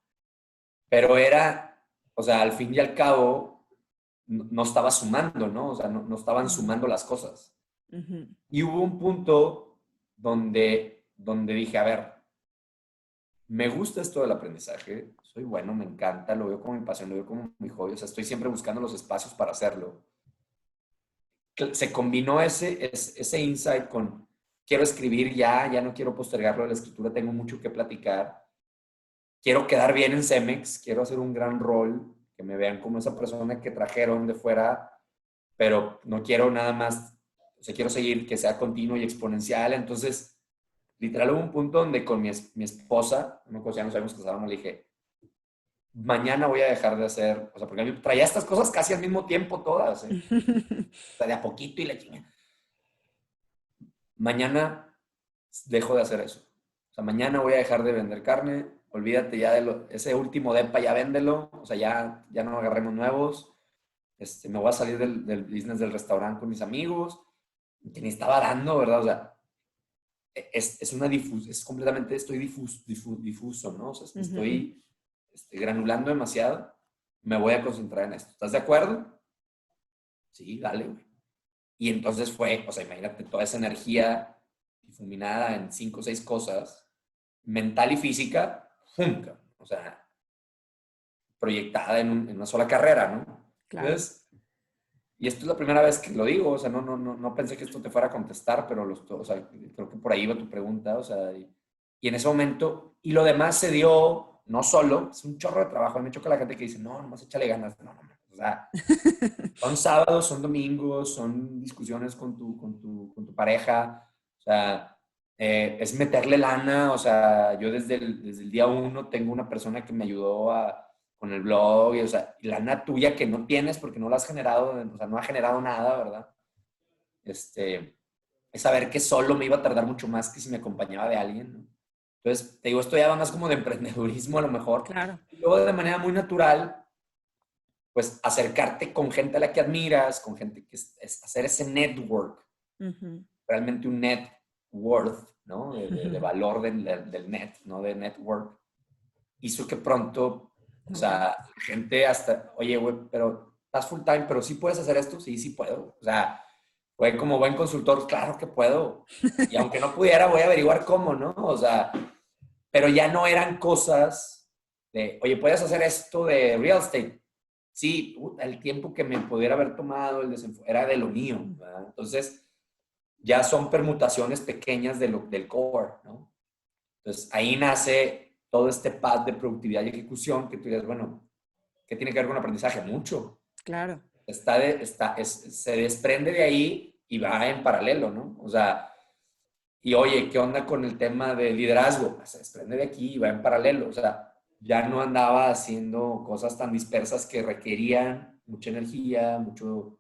Pero era, o sea, al fin y al cabo, no estaba sumando, ¿no? O sea, no estaban Ujú. sumando las cosas. Ujú. Y hubo un punto donde dije, a ver, me gusta esto del aprendizaje, soy bueno, me encanta, lo veo como mi pasión, lo veo como mi hobby, o sea, estoy siempre buscando los espacios para hacerlo. Se combinó ese insight con quiero escribir ya no quiero postergarlo de la escritura, tengo mucho que platicar, quiero quedar bien en Cemex, quiero hacer un gran rol, que me vean como esa persona que trajeron de fuera, pero no quiero nada más, o sea, quiero seguir que sea continuo y exponencial, entonces literal hubo un punto donde con mi esposa, no, ya nos habíamos casado, le dije, mañana voy a dejar de hacer, o sea, porque traía estas cosas casi al mismo tiempo todas, ¿eh? O sea, de a poquito y la chinga. Mañana dejo de hacer eso. O sea, mañana voy a dejar de vender carne, olvídate ya de ese último depa, ya véndelo, o sea, ya no agarremos nuevos, me voy a salir del business del restaurante con mis amigos, que ni estaba dando, ¿verdad? O sea, es una es completamente, estoy difuso, ¿no? O sea, me Ujú. estoy granulando demasiado, me voy a concentrar en esto. ¿Estás de acuerdo? Sí, dale, güey. Y entonces fue, o sea, imagínate toda esa energía difuminada en 5 o 6 cosas, mental y física, ¡fum! O sea, proyectada en una sola carrera, ¿no? Claro. Entonces, y esto es la primera vez que lo digo, o sea, no pensé que esto te fuera a contestar, pero o sea, creo que por ahí va tu pregunta, o sea, y en ese momento, y lo demás se dio no solo, es un chorro de trabajo, me choca la gente que dice, no, nomás échale ganas, no, o sea, son sábados, son domingos, son discusiones con tu pareja, o sea, es meterle lana, o sea, yo desde el día uno tengo una persona que me ayudó con el blog, y, o sea, y lana tuya que no tienes porque no la has generado, o sea, no ha generado nada, ¿verdad? Es saber que solo me iba a tardar mucho más que si me acompañaba de alguien, ¿no? Entonces, te digo, esto ya va más como de emprendedurismo a lo mejor. Claro. Y luego de manera muy natural, pues acercarte con gente a la que admiras, con gente que es hacer ese network, realmente un net worth, ¿no? De valor del net, no de network, hizo que pronto, o sea, la gente hasta, oye, güey, pero estás full time, pero sí puedes hacer esto, sí, sí puedo. O sea, güey, como buen consultor, claro que puedo. Y aunque no pudiera, voy a averiguar cómo, ¿no? O sea, pero ya no eran cosas de, oye, ¿puedes hacer esto de real estate? Sí, el tiempo que me pudiera haber tomado el desenfoque era de lo mío, ¿verdad? Entonces, ya son permutaciones pequeñas del core, ¿no? Entonces, ahí nace todo este path de productividad y ejecución que tú dices, bueno, ¿qué tiene que ver con aprendizaje? Mucho. Claro. Se desprende de ahí y va en paralelo, ¿no? O sea, y oye, ¿qué onda con el tema de liderazgo? Se desprende de aquí y va en paralelo. O sea, ya no andaba haciendo cosas tan dispersas que requerían mucha energía, mucho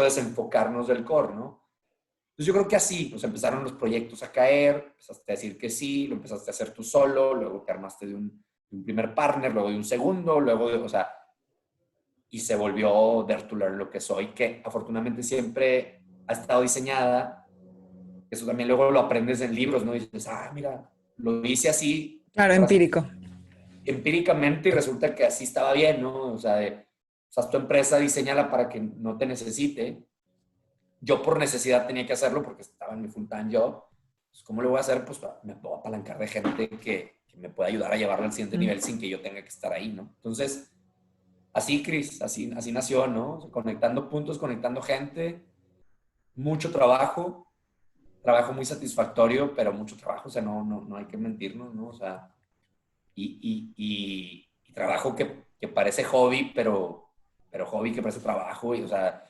desenfocarnos del core, ¿no? Entonces yo creo que así, pues empezaron los proyectos a caer, empezaste a decir que sí, lo empezaste a hacer tú solo, luego te armaste de un primer partner, luego de un segundo, luego o sea, y se volvió Dare to Learn lo que soy, que afortunadamente siempre ha estado diseñada. Eso también luego lo aprendes en libros, ¿no? Y dices, mira, lo hice así. Claro, empírico. Empíricamente y resulta que así estaba bien, ¿no? O sea, tu empresa diseñala para que no te necesite. Yo por necesidad tenía que hacerlo porque estaba en mi full time job. Pues, ¿cómo lo voy a hacer? Pues me puedo apalancar de gente que me pueda ayudar a llevarlo al siguiente nivel sin que yo tenga que estar ahí, ¿no? Entonces, así, Chris, así nació, ¿no? O sea, conectando puntos, conectando gente, mucho trabajo muy satisfactorio, pero mucho trabajo, o sea, no hay que mentirnos, ¿no? O sea, y trabajo que parece hobby, pero hobby que parece trabajo, y, o sea,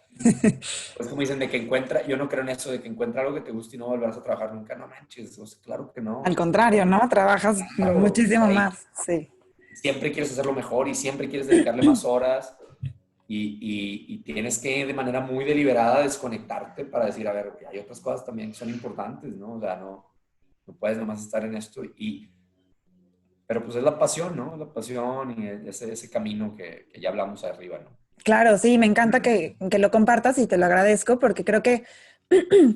pues como dicen, de que encuentra, yo no creo en eso, de que encuentra algo que te guste y no volverás a trabajar nunca, no manches, o sea, claro que Al no. contrario, ¿no? Trabajas Claro, muchísimo más, sí. siempre quieres hacerlo mejor y siempre quieres dedicarle más horas y tienes que de manera muy deliberada desconectarte para decir, a ver, hay otras cosas también que son importantes, ¿no? O sea, no puedes nomás estar en esto pero pues es la pasión, ¿no? La pasión y ese camino que ya hablamos arriba, ¿no? Claro, sí, me encanta que lo compartas y te lo agradezco porque creo que,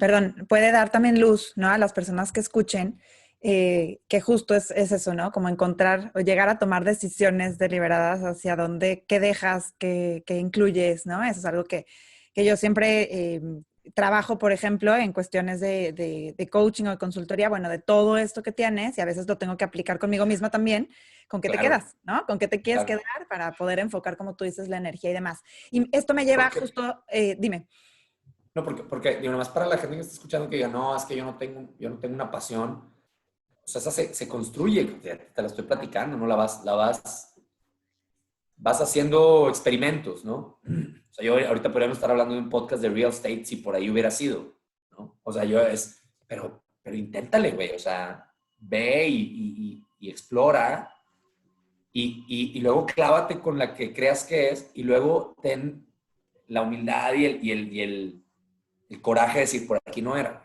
perdón, puede dar también luz, ¿no? A las personas que escuchen, que justo es eso, ¿no? Como encontrar o llegar a tomar decisiones deliberadas hacia dónde, qué dejas, qué incluyes, ¿no? Eso es algo que yo siempre trabajo, por ejemplo, en cuestiones de coaching o de consultoría, bueno, de todo esto que tienes y a veces lo tengo que aplicar conmigo misma también, con qué te Claro, quedas, ¿no? Con qué te quieres claro. quedar para poder enfocar, como tú dices, la energía y demás. Y esto me lleva Porque, justo, dime. no, porque digo, nomás para la gente que está escuchando que diga, no, es que yo no tengo una pasión. O sea, esa se construye, te la estoy platicando, ¿no? Vas haciendo experimentos, ¿no? O sea, yo ahorita podríamos estar hablando de un podcast de real estate si por ahí hubiera sido, ¿no? O sea, pero inténtale, güey, o sea, ve y explora y luego clávate con la que creas que es y luego ten la humildad y el coraje de decir, por aquí no era.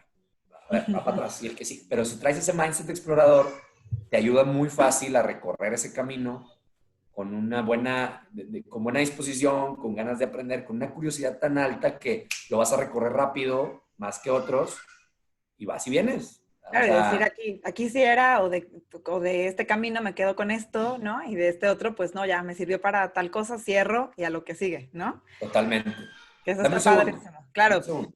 A ver, va para atrás y el que sí. Pero si traes ese mindset de explorador, te ayuda muy fácil a recorrer ese camino con una con buena disposición, con ganas de aprender, con una curiosidad tan alta que lo vas a recorrer rápido, más que otros, y vas y vienes. O Claro, y decir sea, aquí sí era, o de este camino me quedo con esto, ¿no? Y de este otro, pues no, ya me sirvió para tal cosa, cierro y a lo que sigue, ¿no? totalmente. Que eso Dame un está segundo. padrísimo. Dame un Claro. segundo.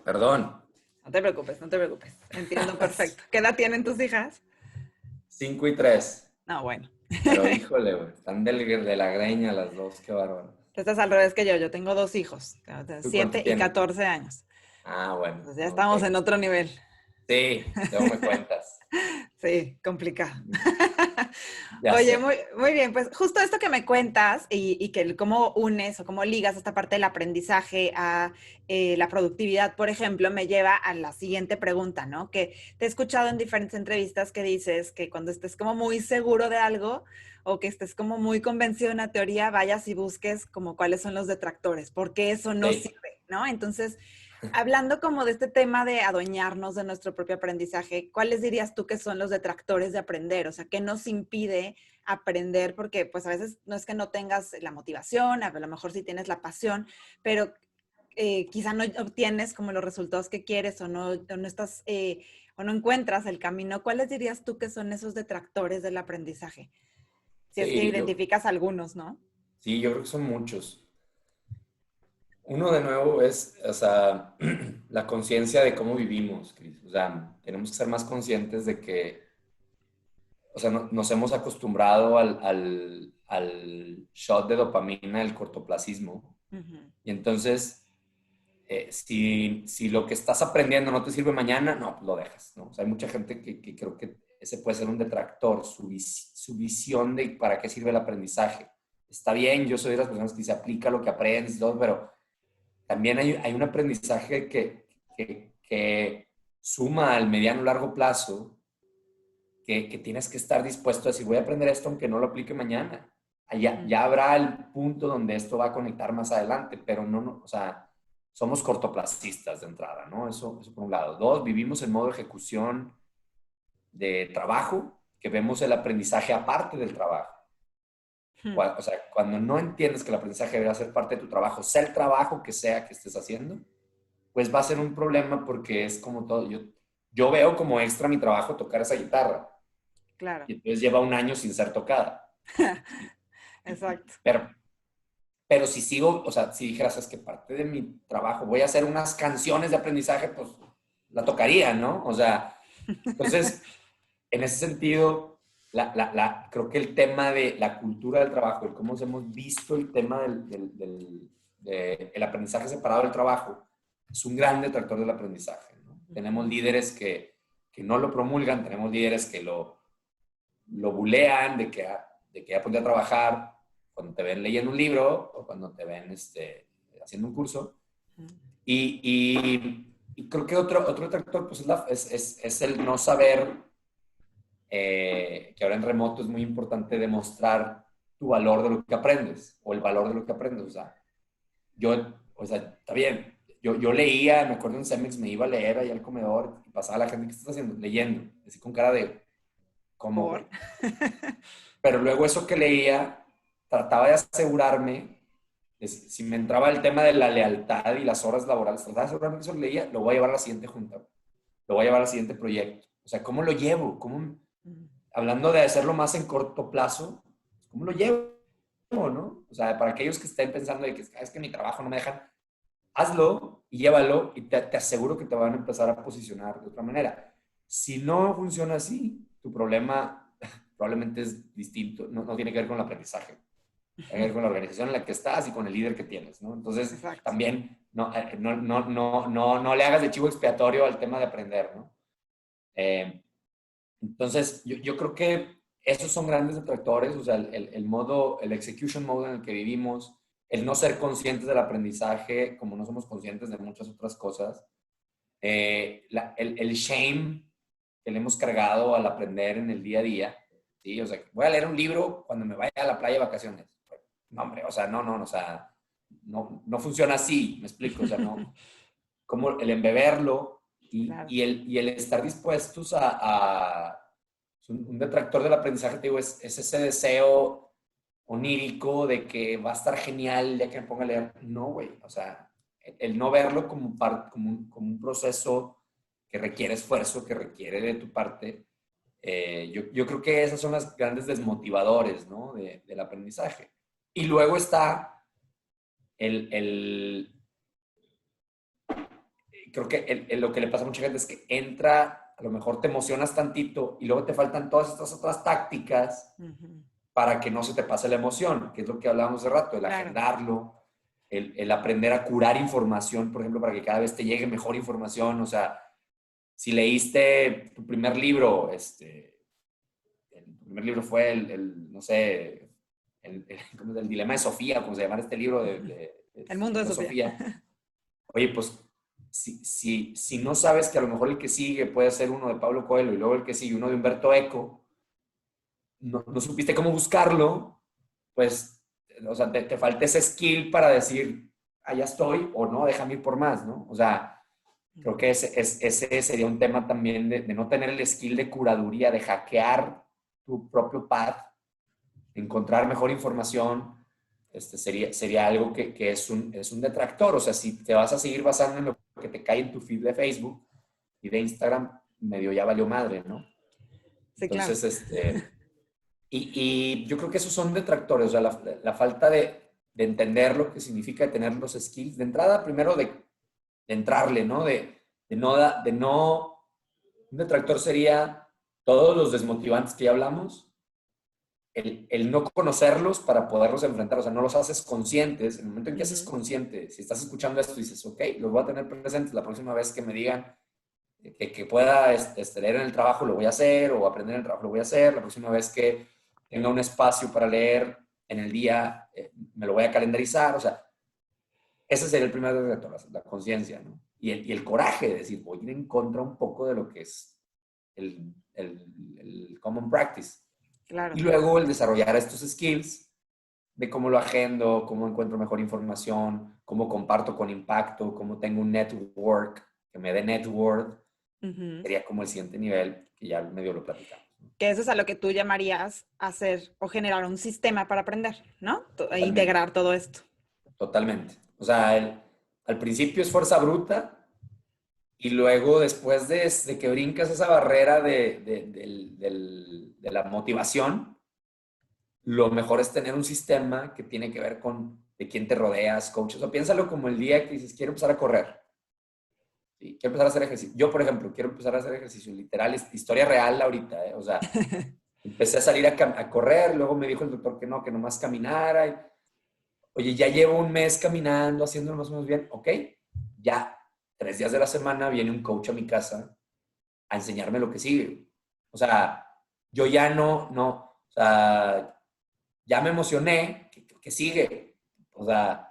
Perdón. No te preocupes, no te preocupes. Entiendo perfecto. ¿Qué edad tienen tus hijas? 5 y 3. No, bueno. Pero híjole, güey, están de la greña las dos, qué bárbaro. Tú estás al revés que yo. Yo tengo dos hijos, ¿Tú cuánto 7 y tienes? 14 años. Ah, bueno, Entonces ya ok. estamos en otro nivel. Sí, luego me cuentas. Sí, complicado. Ya Oye, sé. muy bien, pues justo esto que me cuentas y que cómo unes o cómo ligas esta parte del aprendizaje a la productividad, por ejemplo, me lleva a la siguiente pregunta, ¿no? Que te he escuchado en diferentes entrevistas que dices que cuando estés como muy seguro de algo o que estés como muy convencido de una teoría, vayas y busques como cuáles son los detractores, porque eso no Sí, sirve, ¿no? Entonces, hablando como de este tema de adueñarnos de nuestro propio aprendizaje, ¿cuáles dirías tú que son los detractores de aprender? O sea, ¿qué nos impide aprender? Porque pues a veces no es que no tengas la motivación, a lo mejor sí tienes la pasión, pero quizá no obtienes como los resultados que quieres o no estás o no encuentras el camino. ¿Cuáles dirías tú que son esos detractores del aprendizaje? Si es que sí, identificas algunos, ¿no? sí, yo creo que son muchos. Uno de nuevo es, o sea, la conciencia de cómo vivimos, Cris. O sea, tenemos que ser más conscientes de que, o sea, nos hemos acostumbrado al shot de dopamina, el cortoplacismo. Ujú. Y entonces, si lo que estás aprendiendo no te sirve mañana, no, pues lo dejas, ¿no? O sea, hay mucha gente que creo que ese puede ser un detractor, su visión de para qué sirve el aprendizaje. Está bien, yo soy de las personas que se aplica lo que aprendes y todo, pero también hay un aprendizaje que suma al mediano largo plazo, que tienes que estar dispuesto a decir, voy a aprender esto aunque no lo aplique mañana. Ya habrá el punto donde esto va a conectar más adelante, pero no, o sea, somos cortoplacistas de entrada, ¿no? Eso por un lado. Dos, vivimos en modo ejecución de trabajo, que vemos el aprendizaje aparte del trabajo. Ujú. O sea, cuando no entiendes que el aprendizaje debería ser parte de tu trabajo, sea el trabajo que sea que estés haciendo, pues va a ser un problema porque es como todo. Yo veo como extra mi trabajo tocar esa guitarra Claro, y entonces lleva un año sin ser tocada. ¿Sí? exacto. Pero si sigo, o sea, si dijeras, es que parte de mi trabajo voy a hacer unas canciones de aprendizaje, pues la tocaría, ¿no? O sea, entonces, en ese sentido, creo que el tema de la cultura del trabajo, el cómo hemos visto el tema del aprendizaje separado del trabajo, es un gran detractor del aprendizaje, ¿no? Tenemos Ujú. líderes que no lo promulgan, tenemos líderes que lo bulean de que ya ponte a trabajar cuando te ven leyendo un libro o cuando te ven haciendo un curso. Y creo que otro detractor pues es el no saber que ahora en remoto es muy importante demostrar tu valor de lo que aprendes o el valor de lo que aprendes. O sea, está bien. Yo leía, me acuerdo en Cemex, me iba a leer ahí al comedor y pasaba la gente, ¿qué estás haciendo? Leyendo, así con cara de, ¿cómo, Por. güey? Pero luego eso que leía, trataba de asegurarme, si me entraba el tema de la lealtad y las horas laborales, trataba de asegurarme que eso lo leía, lo voy a llevar a la siguiente junta, lo voy a llevar al siguiente proyecto. O sea, ¿cómo lo llevo? Hablando de hacerlo más en corto plazo, ¿cómo lo llevo? ¿No? O sea, para aquellos que estén pensando de que es que mi trabajo no me dejan, hazlo y llévalo y te aseguro que te van a empezar a posicionar de otra manera. Si no funciona así, tu problema probablemente es distinto, no tiene que ver con el aprendizaje, tiene que ver con la organización en la que estás y con el líder que tienes, ¿no? Entonces, Exacto. también no le hagas de chivo expiatorio al tema de aprender, ¿no? Entonces, yo creo que esos son grandes detractores, o sea, el modo, el execution mode en el que vivimos, el no ser conscientes del aprendizaje, como no somos conscientes de muchas otras cosas, el shame que le hemos cargado al aprender en el día a día, ¿sí? O sea, voy a leer un libro cuando me vaya a la playa de vacaciones. No, hombre, o sea, o sea, no funciona así, me explico, o sea, no, como el embeberlo Claro. y el estar dispuestos a un detractor del aprendizaje, te digo, es ese deseo onírico de que va a estar genial ya que me ponga a leer. No, güey, o sea, el no verlo como un proceso que requiere esfuerzo, que requiere de tu parte, yo creo que esas son las grandes desmotivadores, ¿no? Del aprendizaje. Y luego está el creo que lo que le pasa a mucha gente es que entra, a lo mejor te emocionas tantito y luego te faltan todas estas otras tácticas Ujú. para que no se te pase la emoción, que es lo que hablábamos de rato, el Claro. agendarlo, el aprender a curar información, por ejemplo, para que cada vez te llegue mejor información, o sea, si leíste tu primer libro, tu primer libro fue no sé, ¿cómo es? El dilema de Sofía, como se llama este libro El mundo de de Sofía. Sofía. Oye, pues si no sabes que a lo mejor el que sigue puede ser uno de Pablo Coelho y luego el que sigue uno de Humberto Eco, no supiste cómo buscarlo, pues, o sea, te falta ese skill para decir, allá estoy, o no, déjame ir por más, ¿no? O sea, creo que ese sería un tema también de no tener el skill de curaduría, de hackear tu propio path, encontrar mejor información, sería algo que es un detractor. O sea, si te vas a seguir basando en lo que te cae en tu feed de Facebook y de Instagram, medio ya valió madre, ¿no? Sí, claro. Entonces, y yo creo que esos son detractores, o sea, la falta de entender lo que significa tener los skills. De entrada, primero de entrarle, ¿no? Un detractor sería todos los desmotivantes que ya hablamos, el no conocerlos para poderlos enfrentar, o sea, no los haces conscientes. En el momento en que haces consciente, si estás escuchando esto, dices, ok, los voy a tener presentes la próxima vez que me digan que pueda leer en el trabajo, lo voy a hacer, o aprender en el trabajo, lo voy a hacer. La próxima vez que tenga un espacio para leer en el día, me lo voy a calendarizar. O sea, ese sería el primer reto, la conciencia, ¿no? Y el coraje de decir, voy a ir en contra un poco de lo que es el common practice. Claro. Y luego el desarrollar estos skills de cómo lo agendo, cómo encuentro mejor información, cómo comparto con impacto, cómo tengo un network que me dé network, sería como el siguiente nivel que ya medio lo platicamos. Que eso es a lo que tú llamarías hacer o generar un sistema para aprender, ¿no? E Totalmente, integrar todo esto. totalmente. O sea, al principio es fuerza bruta y luego después de que brincas esa barrera de la motivación, lo mejor es tener un sistema que tiene que ver con de quién te rodeas, coaches. O piénsalo como el día que dices, quiero empezar a correr. ¿Sí? Quiero empezar a hacer ejercicio. Yo, por ejemplo, quiero empezar a hacer ejercicio. Literal, es historia real ahorita, ¿eh? O sea, empecé a salir a correr, luego me dijo el doctor que no, que nomás caminara. Oye, ya llevo un mes caminando, haciéndolo más o menos bien. Ok, ya 3 días de la semana viene un coach a mi casa a enseñarme lo que sigue. O sea, yo ya o sea, ya me emocioné, que sigue. O sea,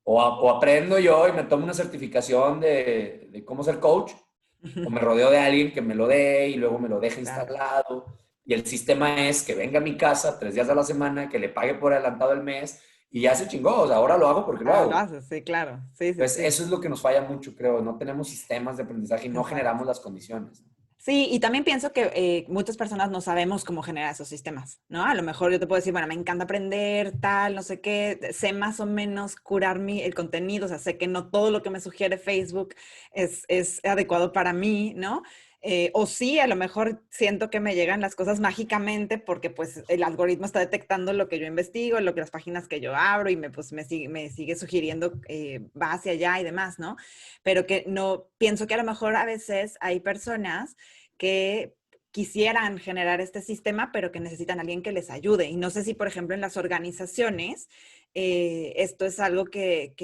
o aprendo yo y me tomo una certificación de cómo ser coach, o me rodeo de alguien que me lo dé y luego me lo deje Claro. instalado. Y el sistema es que venga a mi casa 3 días a la semana, que le pague por adelantado el mes y ya se chingó. O sea, ahora lo hago porque lo Ah, lo hago. haces, sí, claro. Sí, sí, Pues sí. eso es lo que nos falla mucho, creo. No tenemos sistemas de aprendizaje y no Exacto. generamos las condiciones. Sí, y también pienso que muchas personas no sabemos cómo generar esos sistemas, ¿no? A lo mejor yo te puedo decir, bueno, me encanta aprender, tal, no sé qué, sé más o menos curar el contenido, o sea, sé que no todo lo que me sugiere Facebook es adecuado para mí, ¿no? O sí, a lo mejor siento que me llegan las cosas mágicamente porque pues el algoritmo está detectando lo que yo investigo, lo que las páginas que yo abro y pues, me sigue sugiriendo va hacia allá y demás, ¿no? Pero que no, pienso que a lo mejor a veces hay personas que quisieran generar este sistema, pero que necesitan a alguien que les ayude. Y no sé si, por ejemplo, en las organizaciones, esto es algo que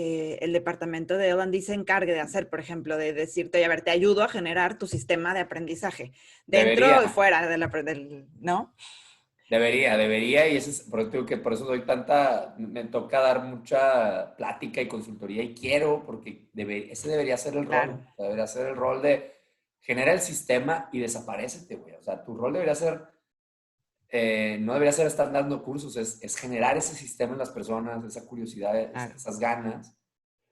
el departamento de L&D se encargue de hacer, por ejemplo, de decirte, oye, a ver, te ayudo a generar tu sistema de aprendizaje, dentro y Debería, fuera ¿no? debería, y eso es, por eso doy me toca dar mucha plática y consultoría y quiero, porque ese debería ser el rol. Claro, O sea, debería ser el rol de genera el sistema y desaparécete, güey. O sea, tu rol debería ser, no debería ser estar dando cursos, es generar ese sistema en las personas, esa curiosidad, claro. esas ganas.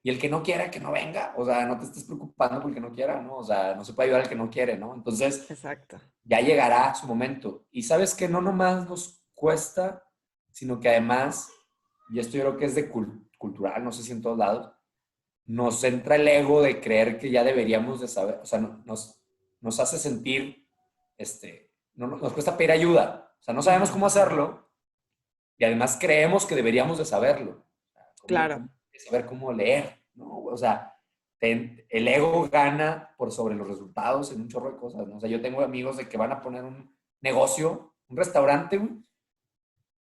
Y el que no quiera, que no venga. O sea, no te estés preocupando porque no quiera, ¿no? O sea, no se puede ayudar al que no quiere, ¿no? Entonces, Exacto. ya llegará su momento. Y sabes que no nomás nos cuesta, sino que además, y esto yo creo que es de cultural, no sé si en todos lados, nos entra el ego de creer que ya deberíamos de saber, o sea, nos hace sentir, nos cuesta pedir ayuda, o sea, no sabemos Ujú, cómo hacerlo y además creemos que deberíamos de saberlo, o sea, claro. de saber cómo leer, ¿no? O sea, el ego gana por sobre los resultados en un chorro de cosas, ¿no? O sea, yo tengo amigos de que van a poner un negocio, un restaurante, güey.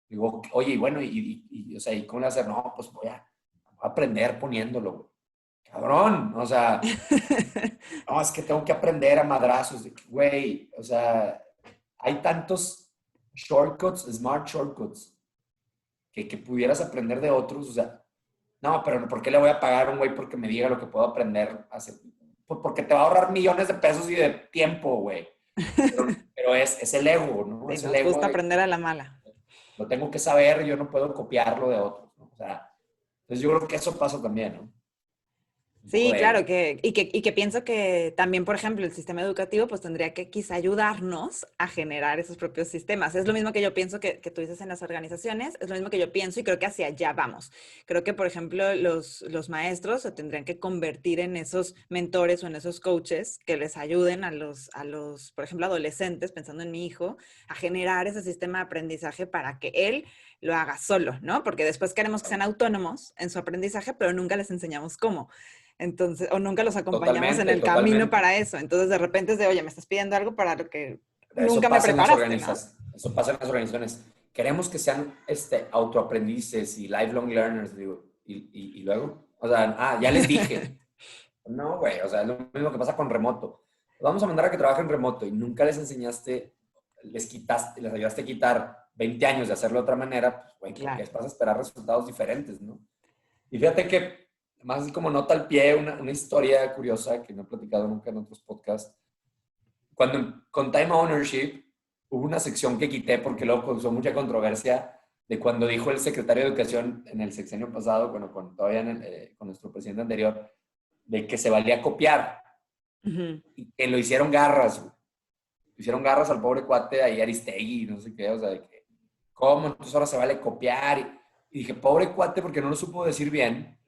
Digo, oye, y bueno, o sea, ¿y cómo le vas a hacer? No, pues voy a aprender poniéndolo, güey. cabrón, o sea, no, es que tengo que aprender a madrazos, güey, o sea, hay tantos shortcuts, smart shortcuts, que pudieras aprender de otros, o sea, no, pero ¿por qué le voy a pagar a un güey porque me diga lo que puedo aprender? Pues porque te va a ahorrar millones de pesos y de tiempo, güey. Pero es el ego, ¿no? Sí, Es el nos ego gusta de aprender a la mala. lo tengo que saber, yo no puedo copiarlo de otros, ¿no? O sea, entonces yo creo que eso pasa también, ¿no? Un poco Sí, de ego. claro, y que pienso que también, por ejemplo, el sistema educativo pues tendría que quizá ayudarnos a generar esos propios sistemas. Es lo mismo que yo pienso que tú dices en las organizaciones, es lo mismo que yo pienso y creo que hacia allá vamos. Creo que, por ejemplo, los maestros se tendrían que convertir en esos mentores o en esos coaches que les ayuden a los, por ejemplo, adolescentes, pensando en mi hijo, a generar ese sistema de aprendizaje para que él lo haga solo, ¿no? Porque después queremos que sean autónomos en su aprendizaje, pero nunca les enseñamos cómo. Entonces, o nunca los acompañamos en Totalmente, el camino totalmente. para eso. Entonces, de repente es de, oye, me estás pidiendo algo para lo que Eso nunca me pasa en las preparaste, ¿no? organizaciones. Eso pasa en las organizaciones. Queremos que sean autoaprendices y lifelong learners, digo, y luego, o sea, ya les dije. No, güey, o sea, es lo mismo que pasa con remoto. Los vamos a mandar a que trabajen remoto y nunca les enseñaste, les quitaste, les ayudaste a quitar 20 años de hacerlo de otra manera, pues, güey, ¿cómo les Claro. vas a esperar resultados diferentes, no? Y fíjate que, más así como nota al pie, una historia curiosa que no he platicado nunca en otros podcasts. Con Time Ownership hubo una sección que quité porque luego causó mucha controversia de cuando dijo el secretario de Educación en el sexenio pasado, bueno, todavía con nuestro presidente anterior, de que se valía copiar Ujú. y que lo hicieron garras, güey. Hicieron garras al pobre cuate ahí Aristegui, no sé qué, o sea, de que, ¿cómo? Entonces ahora se vale copiar. Y dije, pobre cuate, porque no lo supo decir bien,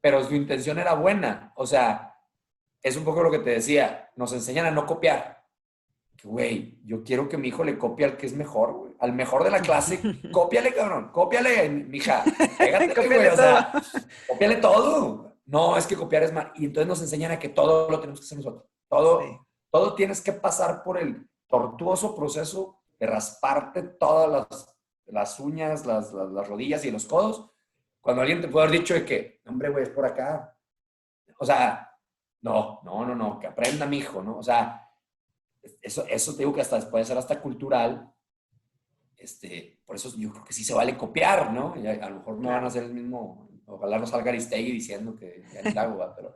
pero su intención era buena. O sea, es un poco lo que te decía, nos enseñan a no copiar. Que, güey, yo quiero que mi hijo le copie al que es mejor, güey. Al mejor de la clase, cópiale, cabrón, cópiale, mija, pégatele, güey, Cópiale o todo. sea, cópiale todo. No, es que copiar es mal. Y entonces nos enseñan a que todo lo tenemos que hacer nosotros. Sí, Todo tienes que pasar por el tortuoso proceso de rasparte todas las uñas, las rodillas y los codos. Cuando alguien te puede haber dicho de que, hombre, güey, es por acá. O sea, no, que aprenda mi hijo, ¿no? O sea, eso te digo que hasta puede ser hasta cultural. Por eso yo creo que sí se vale copiar, ¿no? Y a lo mejor no van a claro. ser el mismo, ojalá no salga Aristegui diciendo que ya ni la hago, ¿va? Pero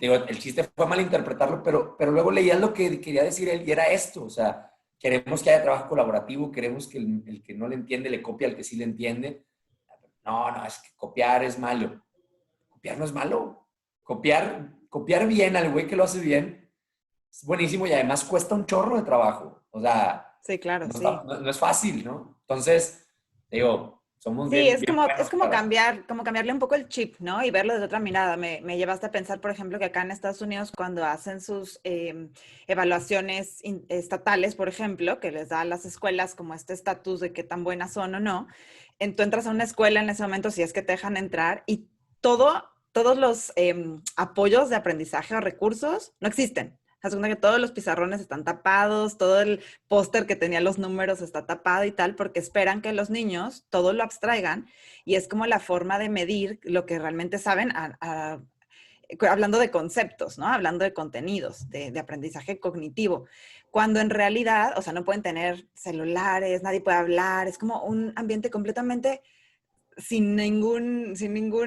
digo, el chiste fue malinterpretarlo, pero luego leías lo que quería decir él y era esto, o sea, queremos que haya trabajo colaborativo, queremos que el que no le entiende le copie al que sí le entiende. No, es que copiar es malo. Copiar no es malo. Copiar bien al güey que lo hace bien es buenísimo y además cuesta un chorro de trabajo. O sea, Sí, claro, no, sí. no es fácil, ¿no? Entonces, digo, somos Sí, bien, es bien como, es buenos como para... cambiar, como cambiarle un poco el chip, ¿no? Y verlo desde otra mirada. Me llevaste a pensar, por ejemplo, que acá en Estados Unidos, cuando hacen sus evaluaciones estatales, por ejemplo, que les da a las escuelas como este estatus de qué tan buenas son o no, tú entras a una escuela en ese momento, si es que te dejan entrar, y todos los apoyos de aprendizaje o recursos no existen. Haz cuenta que todos los pizarrones están tapados, todo el póster que tenía los números está tapado y tal, porque esperan que los niños todo lo abstraigan y es como la forma de medir lo que realmente saben hablando de conceptos, ¿no? Hablando de contenidos, de aprendizaje cognitivo, cuando en realidad, o sea, no pueden tener celulares, nadie puede hablar, es como un ambiente completamente sin ningún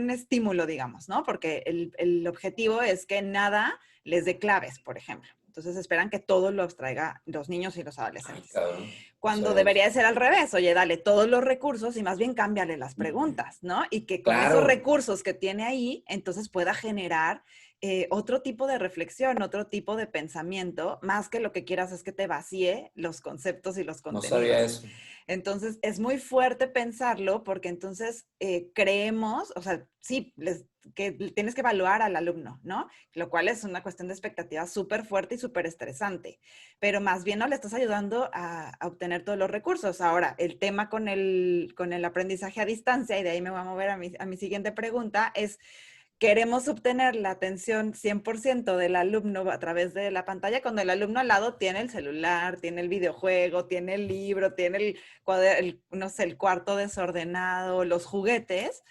estímulo, digamos, ¿no? Porque el objetivo es que nada les dé claves, por ejemplo. Entonces esperan que todo lo abstraiga los niños y los Ay, adolescentes. cabrón, no Cuando sabía eso. debería de ser al revés, oye, dale todos los recursos y más bien cámbiale las preguntas, ¿no? Y que con esos Claro, recursos que tiene ahí, entonces pueda generar otro tipo de reflexión, otro tipo de pensamiento, más que lo que quieras es que te vacíe los conceptos y los no sabía contenidos. eso. Entonces, es muy fuerte pensarlo porque entonces creemos, o sea, sí, que tienes que evaluar al alumno, ¿no? Lo cual es una cuestión de expectativa súper fuerte y súper estresante, pero más bien no le estás ayudando a obtener todos los recursos. Ahora, el tema con el aprendizaje a distancia, y de ahí me voy a mover a mi siguiente pregunta, es queremos obtener la atención 100% del alumno a través de la pantalla, cuando el alumno al lado tiene el celular, tiene el videojuego, tiene el libro, tiene no sé, el cuarto desordenado, los juguetes.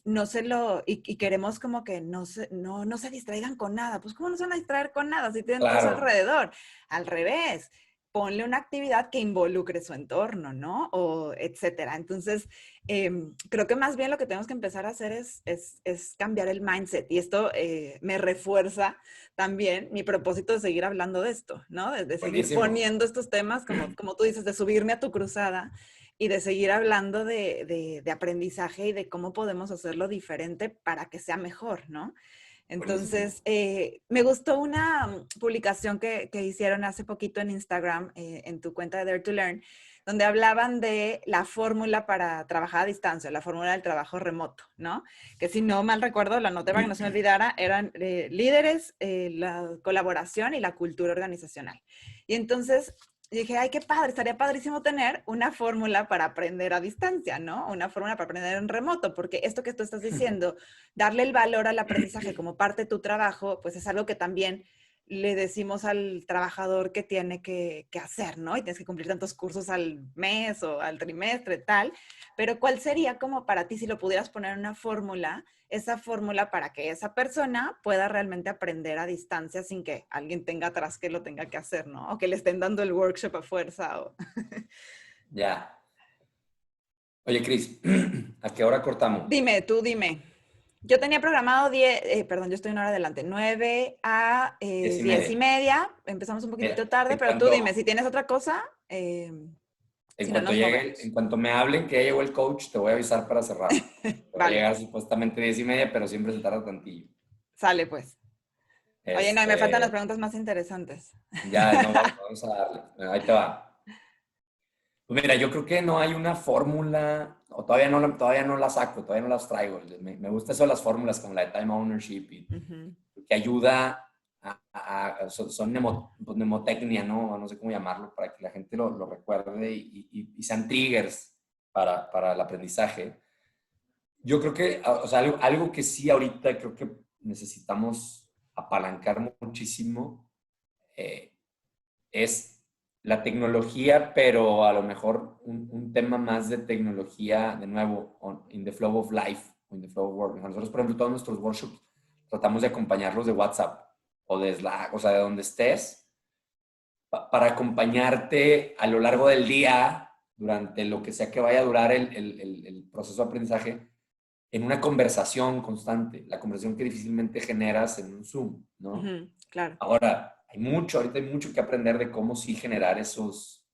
no se lo, y queremos como que no se distraigan con nada. Pues, ¿cómo no se van a distraer con nada si tienen todo eso Claro, alrededor? Al revés, ponle una actividad que involucre su entorno, ¿no? O etcétera. Entonces, creo que más bien lo que tenemos que empezar a hacer es cambiar el mindset. Y esto me refuerza también mi propósito de seguir hablando de esto, ¿no? De seguir buenísimo. poniendo estos temas, como tú dices, de subirme a tu cruzada y de seguir hablando de aprendizaje y de cómo podemos hacerlo diferente para que sea mejor, ¿no? Buenísimo. Entonces, me gustó una publicación que hicieron hace poquito en Instagram, en tu cuenta de Dare to Learn, donde hablaban de la fórmula para trabajar a distancia, la fórmula del trabajo remoto, ¿no? Que si no mal recuerdo, la anoté para que no se me olvidara, eran líderes, la colaboración y la cultura organizacional. Y entonces dije, ay, qué padre, estaría padrísimo tener una fórmula para aprender a distancia, ¿no? Una fórmula para aprender en remoto, porque esto que tú estás diciendo, darle el valor al aprendizaje como parte de tu trabajo, pues es algo que también le decimos al trabajador que tiene que hacer, ¿no? Y tienes que cumplir tantos cursos al mes o al trimestre, tal. Pero ¿cuál sería como para ti si lo pudieras poner en una fórmula, esa fórmula para que esa persona pueda realmente aprender a distancia sin que alguien tenga atrás que lo tenga que hacer, ¿no? O que le estén dando el workshop a fuerza. O... Ya. Oye, Cris, ¿a qué hora cortamos? Dime, tú dime. Yo tenía programado 10, perdón, yo estoy una hora adelante, 9 a Diez y 10 y media. media. Empezamos un poquitito Mira, tarde, en pero tú dime, cuanto, si tienes otra cosa, en si no cuanto nos llegue, en movemos. cuanto me hablen que ya llegó el coach, te voy a avisar para cerrar. Te va a Vale, llegar supuestamente 10:30, pero siempre se tarda tantillo. sale pues. Oye, no, y me faltan las Este, preguntas más interesantes. ya, no, vamos a darle. Bueno, ahí te va. Pues mira, yo creo que no hay una fórmula, o todavía no la saco, todavía no las traigo. Me gusta eso de las fórmulas como la de time ownership y Ujú, que ayuda son pues, mnemotecnia, ¿no? No sé cómo llamarlo, para que la gente lo recuerde y sean triggers para el aprendizaje. Yo creo que, o sea, algo que sí ahorita creo que necesitamos apalancar muchísimo eh, es la tecnología, pero a lo mejor un tema más de tecnología, de nuevo, in the flow of life, in the flow of work. Nosotros, por ejemplo, todos nuestros workshops tratamos de acompañarlos de WhatsApp o de Slack, o sea, de donde estés, para acompañarte a lo largo del día, durante lo que sea que vaya a durar el proceso de aprendizaje, en una conversación constante, la conversación que difícilmente generas en un Zoom, ¿no? ujú, claro. Ahora, ahorita hay mucho que aprender de cómo sí generar esos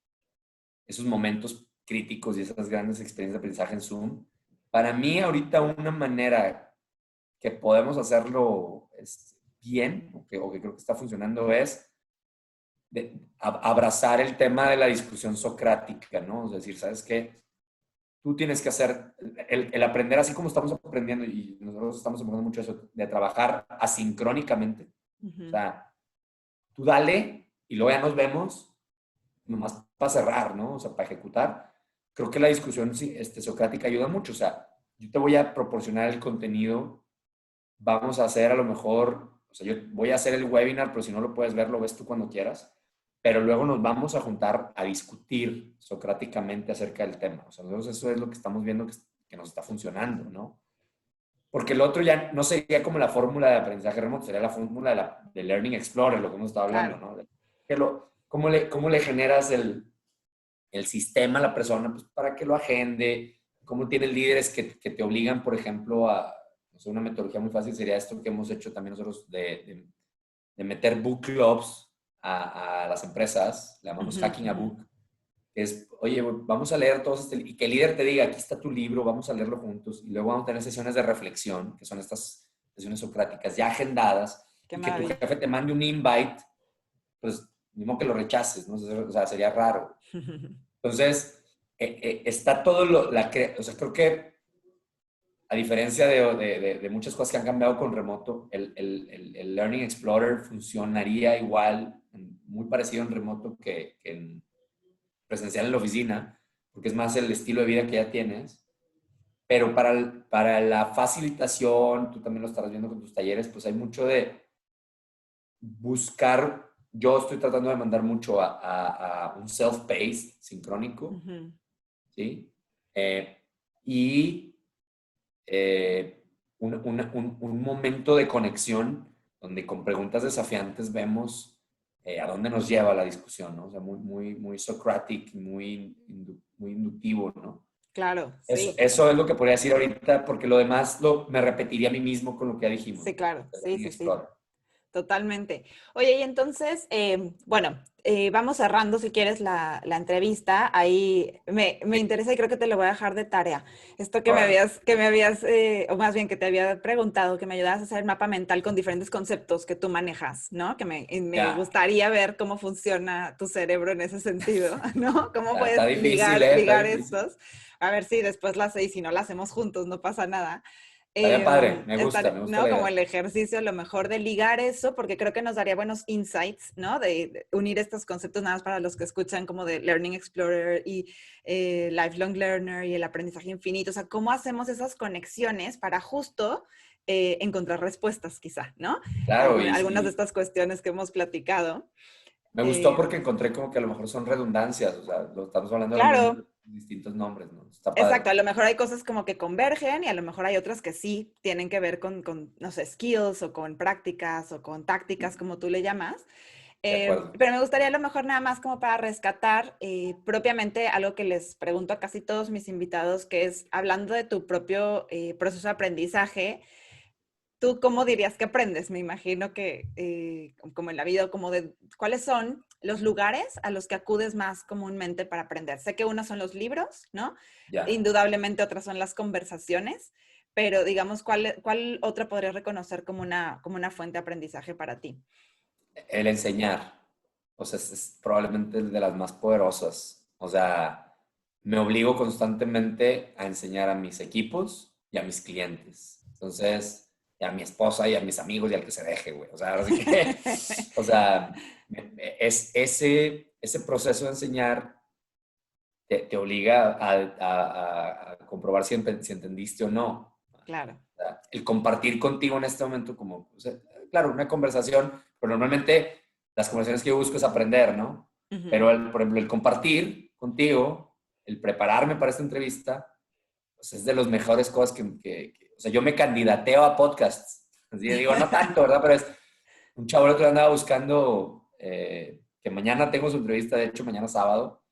momentos críticos y esas grandes experiencias de aprendizaje en Zoom. Para mí, ahorita una manera que podemos hacerlo bien, o que creo que está funcionando, es abrazar el tema de la discusión socrática, ¿no? Es decir, ¿sabes qué? Tú tienes que hacer el aprender así como estamos aprendiendo, y nosotros estamos aprendiendo mucho eso, de trabajar asincrónicamente. O Ujú, sea, tú dale y luego ya nos vemos, nomás para cerrar, ¿no? O sea, para ejecutar. Creo que la discusión socrática ayuda mucho. O sea, yo te voy a proporcionar el contenido, vamos a hacer a lo mejor, o sea, yo voy a hacer el webinar, pero si no lo puedes ver, lo ves tú cuando quieras, pero luego nos vamos a juntar a discutir socráticamente acerca del tema. O sea, nosotros eso es lo que estamos viendo que nos está funcionando, ¿no? Porque el otro ya no sería como la fórmula de aprendizaje remoto, sería la fórmula de Learning Explorer, lo que hemos estado hablando, claro. ¿no? ¿Cómo le generas el sistema a la persona pues, para que lo agende? ¿Cómo tienes líderes que te obligan, por ejemplo, a, no sé, una metodología muy fácil sería esto que hemos hecho también nosotros de meter book clubs a las empresas, le llamamos Ujú, hacking a ujú. book, que es, oye, vamos a leer todos y que el líder te diga, aquí está tu libro, vamos a leerlo juntos, y luego vamos a tener sesiones de reflexión, que son estas sesiones socráticas ya agendadas, Qué y que tu maravilla. jefe te mande un invite, pues, mismo que lo rechaces, ¿no? O sea, sería raro. Entonces, está todo o sea, creo que a diferencia de muchas cosas que han cambiado con remoto, el Learning Explorer funcionaría igual, muy parecido en remoto que en presencial en la oficina, porque es más el estilo de vida que ya tienes. Pero para la facilitación, tú también lo estarás viendo con tus talleres, pues hay mucho de buscar. Yo estoy tratando de mandar mucho a un self-paced sincrónico, Ujú, ¿sí? Y un momento de conexión donde con preguntas desafiantes vemos a dónde nos lleva la discusión, ¿no? O sea, muy Socratic, muy inductivo, ¿no? Claro, Eso, sí. eso es lo que podría decir ahorita, porque lo demás me repetiría a mí mismo con lo que ya dijimos, Sí, ¿no? claro. Sí, Learning sí, sí. Explore. Totalmente. Oye, y entonces, bueno, vamos cerrando si quieres la entrevista. Ahí me Sí, interesa y creo que te lo voy a dejar de tarea. Esto órale. o más bien que te había preguntado, que me ayudas a hacer el mapa mental con diferentes conceptos que tú manejas, ¿no? Y me Ya, gustaría ver cómo funciona tu cerebro en ese sentido, ¿no? ¿Cómo está puedes difícil, Está ligar difícil. estos? A ver si después y si no la hacemos juntos, no pasa nada. Estaría padre, me gusta ¿No? la Como idea. el ejercicio, a lo mejor de ligar eso, porque creo que nos daría buenos insights, ¿no? De unir estos conceptos nada más para los que escuchan como de Learning Explorer y Lifelong Learner y el aprendizaje infinito. O sea, ¿cómo hacemos esas conexiones para justo encontrar respuestas, quizá, ¿no? Claro, Algunas de y estas cuestiones que hemos platicado. me gustó Eh, porque encontré como que a lo mejor son redundancias, o sea, estamos hablando de lo mismo, claro, distintos nombres, ¿no? Está padre. exacto, a lo mejor hay cosas como que convergen y a lo mejor hay otras que sí tienen que ver no sé, skills o con prácticas o con tácticas, como tú le llamas. De acuerdo. Pero me gustaría a lo mejor nada más como para rescatar propiamente algo que les pregunto a casi todos mis invitados, que es hablando de tu propio proceso de aprendizaje. ¿Tú cómo dirías que aprendes? Me imagino que, como en la vida, como de cuáles son los lugares a los que acudes más comúnmente para aprender. Sé que unos son los libros, ¿no? Ya. Indudablemente otras son las conversaciones, pero digamos, ¿cuál otra podrías reconocer como una fuente de aprendizaje para ti? El enseñar, o sea, es probablemente de las más poderosas. O sea, me obligo constantemente a enseñar a mis equipos y a mis clientes. Entonces, y a mi esposa y a mis amigos y al que se deje, güey. O sea, ahora sí que, o sea, es ese proceso de enseñar te obliga a comprobar si entendiste o no. Claro. O sea, el compartir contigo en este momento, como, o sea, claro, una conversación, pero normalmente las conversaciones que yo busco es aprender, ¿no? Ujú. Pero, por ejemplo, el compartir contigo, el prepararme para esta entrevista, pues es de las mejores cosas o sea, yo me candidateo a podcasts. Así digo, no tanto, ¿verdad? Pero es un chavo el otro día andaba buscando, que mañana tengo su entrevista, de hecho, mañana sábado.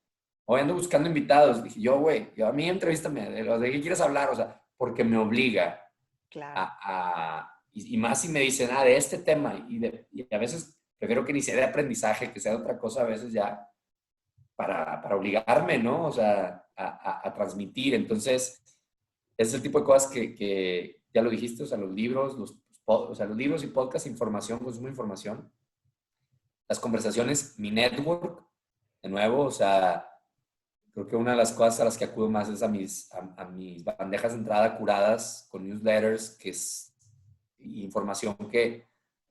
Hoy ando buscando invitados. Dije, güey, a mí entrevístame, ¿de qué quieres hablar? O sea, porque me obliga Claro, y más si me dicen, de este tema, y a veces prefiero que ni sea de aprendizaje, que sea de otra cosa, a veces ya para obligarme, ¿no? O sea, a transmitir. Entonces, es el tipo de cosas que ya lo dijiste, o sea, los libros, o sea, los libros y podcast, información, consumo de información, las conversaciones, mi network, de nuevo, o sea, creo que una de las cosas a las que acudo más es a mis bandejas de entrada curadas con newsletters, que es información que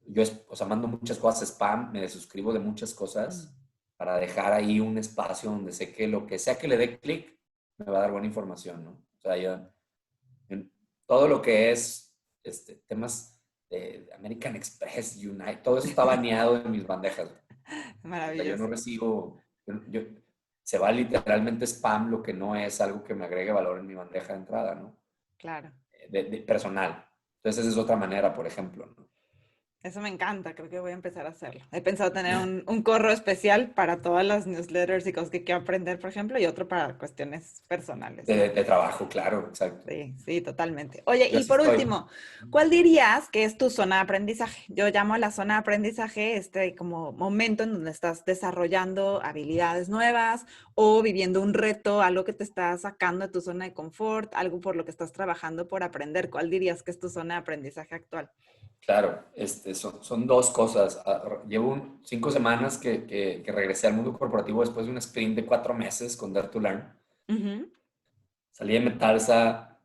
yo, o sea, mando muchas cosas spam, me desuscribo de muchas mm, cosas para dejar ahí un espacio donde sé que lo que sea que le dé clic me va a dar buena información, ¿no? O sea, yo, en todo lo que es temas de American Express, Unite, todo eso está baneado en mis bandejas. O sea, yo no maravilloso. recibo, se va literalmente spam lo que no es algo que me agregue valor en mi bandeja de entrada, ¿no? Claro. De personal. Entonces, esa es otra manera, por ejemplo, ¿no? Eso me encanta, creo que voy a empezar a hacerlo. He pensado tener un correo especial para todas las newsletters y cosas que quiero aprender, por ejemplo, y otro para cuestiones personales, De, ¿no? de trabajo, claro, exacto. Sí, sí, totalmente. Oye, Yo y así por estoy. último, ¿cuál dirías que es tu zona de aprendizaje? Yo llamo la zona de aprendizaje como momento en donde estás desarrollando habilidades nuevas o viviendo un reto, algo que te está sacando de tu zona de confort, algo por lo que estás trabajando por aprender. ¿Cuál dirías que es tu zona de aprendizaje actual? Claro, son dos cosas. Llevo 5 semanas que regresé al mundo corporativo después de un sprint de 4 meses con Dare to Learn. Ujú. Salí de Metalsa,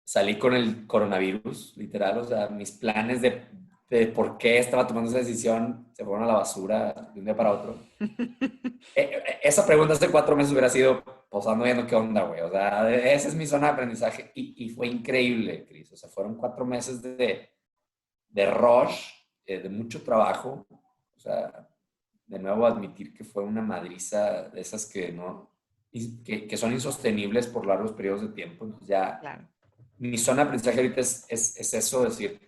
salí con el coronavirus, literal, o sea, mis planes de por qué estaba tomando esa decisión se fueron a la basura de un día para otro. Esa pregunta hace 4 meses hubiera sido, pues ando viendo qué onda, güey. O sea, esa es mi zona de aprendizaje y fue increíble, Cris. O sea, fueron 4 meses de rush, de mucho trabajo. O sea, de nuevo admitir que fue una madriza de esas que no, que son insostenibles por largos periodos de tiempo. Entonces ya Claro. mi zona de aprendizaje ahorita es eso, es decir,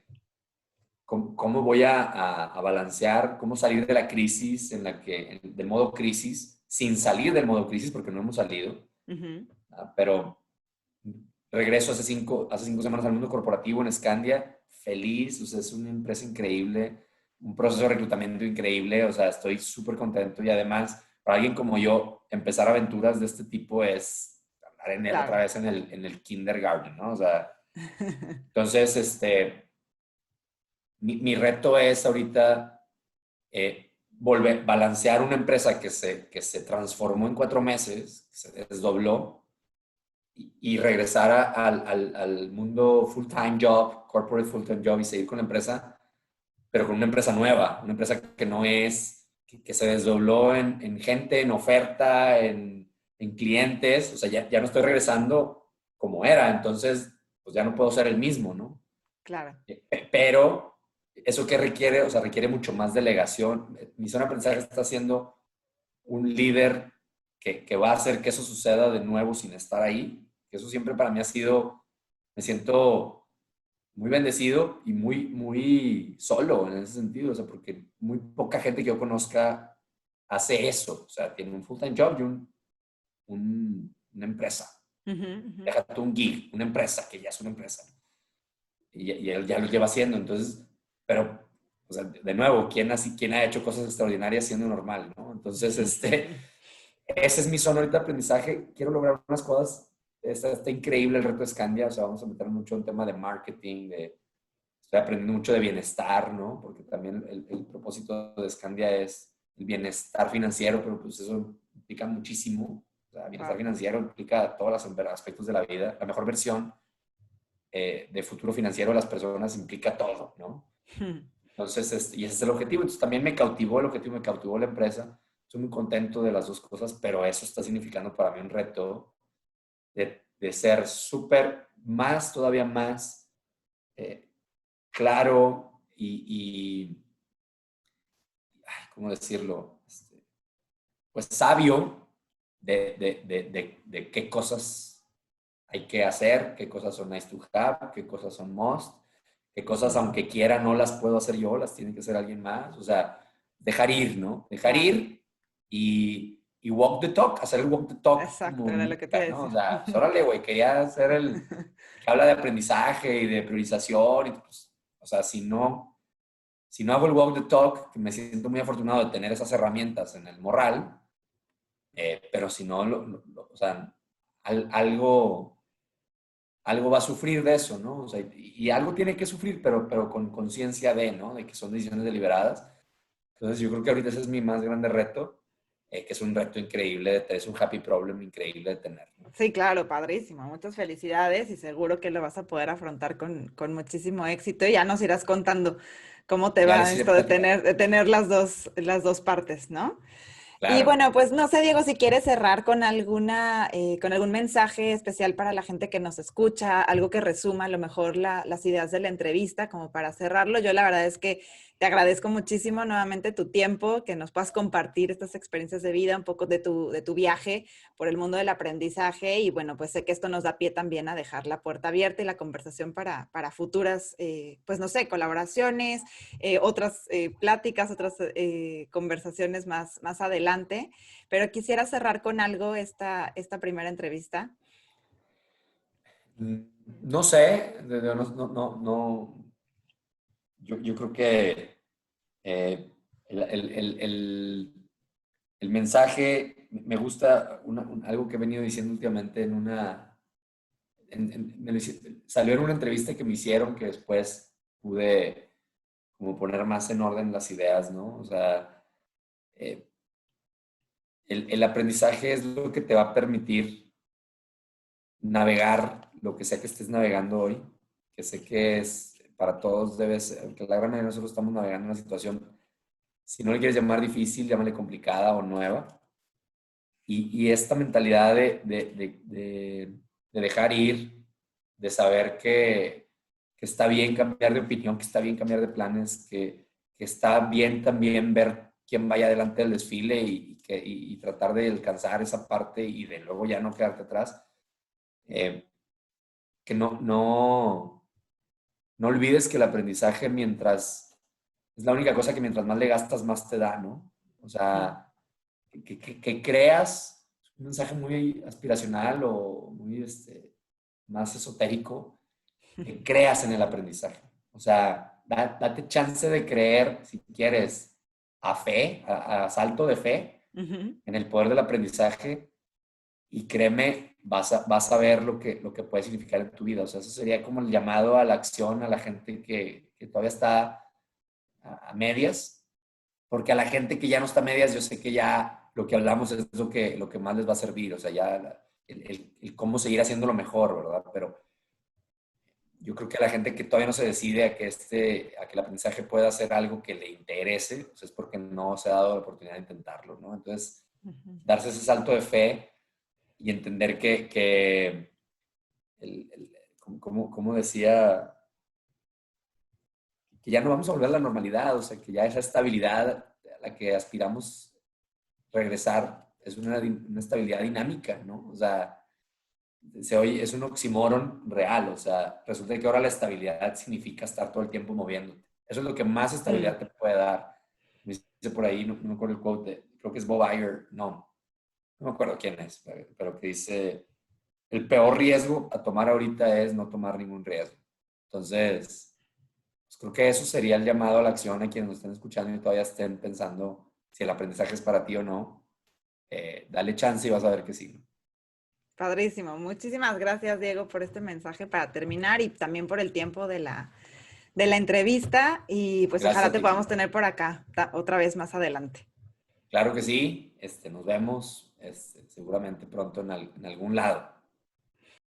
cómo voy a balancear, cómo salir de la crisis del modo crisis, sin salir del modo crisis, porque no hemos salido, Ujú. pero regreso hace 5 semanas al mundo corporativo en Scandia, feliz, o sea, es una empresa increíble, un proceso de reclutamiento increíble, o sea, estoy súper contento y además, para alguien como yo, empezar aventuras de este tipo es andar otra Claro. vez en el kindergarten, ¿no? O sea, entonces, mi reto es ahorita balancear una empresa que se transformó en 4 meses, que se desdobló, y regresar al mundo full-time job, corporate full-time job y seguir con la empresa, pero con una empresa nueva, una empresa que no es, que se desdobló en gente, en oferta, en clientes, o sea, ya no estoy regresando como era, entonces, pues ya no puedo ser el mismo, ¿no? Claro. Pero eso que requiere, o sea, requiere mucho más delegación. Mi zona de aprendizaje está siendo un líder que va a hacer que eso suceda de nuevo sin estar ahí. Que eso siempre para mí ha sido, me siento muy bendecido y muy, muy solo en ese sentido, o sea, porque muy poca gente que yo conozca hace eso, o sea, tiene un full-time job y una empresa. Ujú, ujú. Déjate un gig, una empresa, que ya es una empresa. Y él ya lo lleva haciendo, entonces, pero, o sea, de nuevo, ¿quién ha hecho cosas extraordinarias siendo normal, ¿no? Entonces, ese es mi zona ahorita de aprendizaje. Quiero lograr unas cosas. Está increíble el reto de Scandia. O sea, vamos a meter mucho en tema de marketing. Estoy aprendiendo mucho de bienestar, ¿no? Porque también el propósito de Scandia es el bienestar financiero, pero pues eso implica muchísimo. O sea, bienestar Wow. financiero implica todos los aspectos de la vida. La mejor versión de futuro financiero de las personas implica todo, ¿no? Entonces, y ese es el objetivo. Entonces, también me cautivó el objetivo, me cautivó la empresa. Estoy muy contento de las dos cosas, pero eso está significando para mí un reto de ser súper, todavía más eh, claro ¿cómo decirlo? Pues sabio de qué cosas hay que hacer, qué cosas son nice to have, qué cosas son must, qué cosas, aunque quiera, no las puedo hacer yo, las tiene que hacer alguien más. O sea, dejar ir, ¿no? Dejar Claro. ir y walk the talk, hacer el walk the talk Exacto, como era lo que te nunca, iba a ¿no? O decir. sea, pues órale, güey, quería hacer el que habla de aprendizaje y de priorización, y pues, o sea, si no hago el walk the talk, que me siento muy afortunado de tener esas herramientas en el morral, pero si no, o sea, algo va a sufrir de eso, ¿no? O sea, y algo tiene que sufrir, pero con conciencia de, ¿no? De que son decisiones deliberadas. Entonces, yo creo que ahorita ese es mi más grande reto, que es un reto increíble, es un happy problem increíble de tener, ¿no? Sí, claro, padrísimo. Muchas felicidades y seguro que lo vas a poder afrontar con muchísimo éxito. Y ya nos irás contando cómo te Ya va les iré esto platicando. de tener las dos partes, ¿no? Y Claro. bueno, pues no sé, Diego, si quieres cerrar con algún mensaje especial para la gente que nos escucha, algo que resuma a lo mejor las ideas de la entrevista, como para cerrarlo. Yo la verdad es que te agradezco muchísimo nuevamente tu tiempo, que nos puedas compartir estas experiencias de vida, un poco de tu viaje por el mundo del aprendizaje. Y bueno, pues sé que esto nos da pie también a dejar la puerta abierta y la conversación para futuras, pues no sé, colaboraciones, otras pláticas, otras conversaciones más adelante, pero quisiera cerrar con algo esta primera entrevista. Mm, No sé, yo creo que eh, el mensaje me gusta, algo que he venido diciendo últimamente salió en una entrevista que me hicieron que después pude como poner más en orden las ideas, ¿no? O sea, eh, el aprendizaje es lo que te va a permitir navegar lo que sea que estés navegando hoy, que sé que es para todos debe ser, que la gran mayoría de nosotros estamos navegando una situación, si no le quieres llamar difícil, llámale complicada o nueva. Y esta mentalidad de dejar ir, de saber que está bien cambiar de opinión, que está bien cambiar de planes, que está bien también ver quién vaya delante del desfile y tratar de alcanzar esa parte y de luego ya no quedarte atrás. Eh, que no olvides que el aprendizaje es la única cosa que mientras más le gastas, más te da, ¿no? O sea, que creas un mensaje muy aspiracional o muy más esotérico, que creas en el aprendizaje. O sea, date chance de creer, si quieres, a salto de fe, Ujú. en el poder del aprendizaje y créeme, vas a ver lo que puede significar en tu vida. O sea, eso sería como el llamado a la acción a la gente que todavía está a medias, porque a la gente que ya no está a medias, yo sé que ya lo que hablamos es lo que más les va a servir, o sea, ya el cómo seguir haciéndolo mejor, ¿verdad? Pero yo creo que a la gente que todavía no se decide a que el aprendizaje pueda ser algo que le interese, pues es porque no se ha dado la oportunidad de intentarlo, ¿no? Entonces, Ujú. darse ese salto de fe y entender que como decía, que ya no vamos a volver a la normalidad, o sea, que ya esa estabilidad a la que aspiramos regresar es una estabilidad dinámica, ¿no? O sea, es un oxímoron real, o sea, resulta que ahora la estabilidad significa estar todo el tiempo moviéndote. Eso es lo que más Mm. estabilidad te puede dar. Me dice por ahí, no me acuerdo el quote, creo que es Bob Iger, no me acuerdo quién es, pero que dice, el peor riesgo a tomar ahorita es no tomar ningún riesgo. Entonces, pues creo que eso sería el llamado a la acción a quienes nos estén escuchando y todavía estén pensando si el aprendizaje es para ti o no. Dale chance y vas a ver que sí. Padrísimo. Muchísimas gracias, Diego, por este mensaje para terminar y también por el tiempo de la entrevista. Y pues Gracias ojalá a te ti. podamos tener por acá otra vez más adelante. Claro que sí. Nos vemos seguramente pronto en algún lado.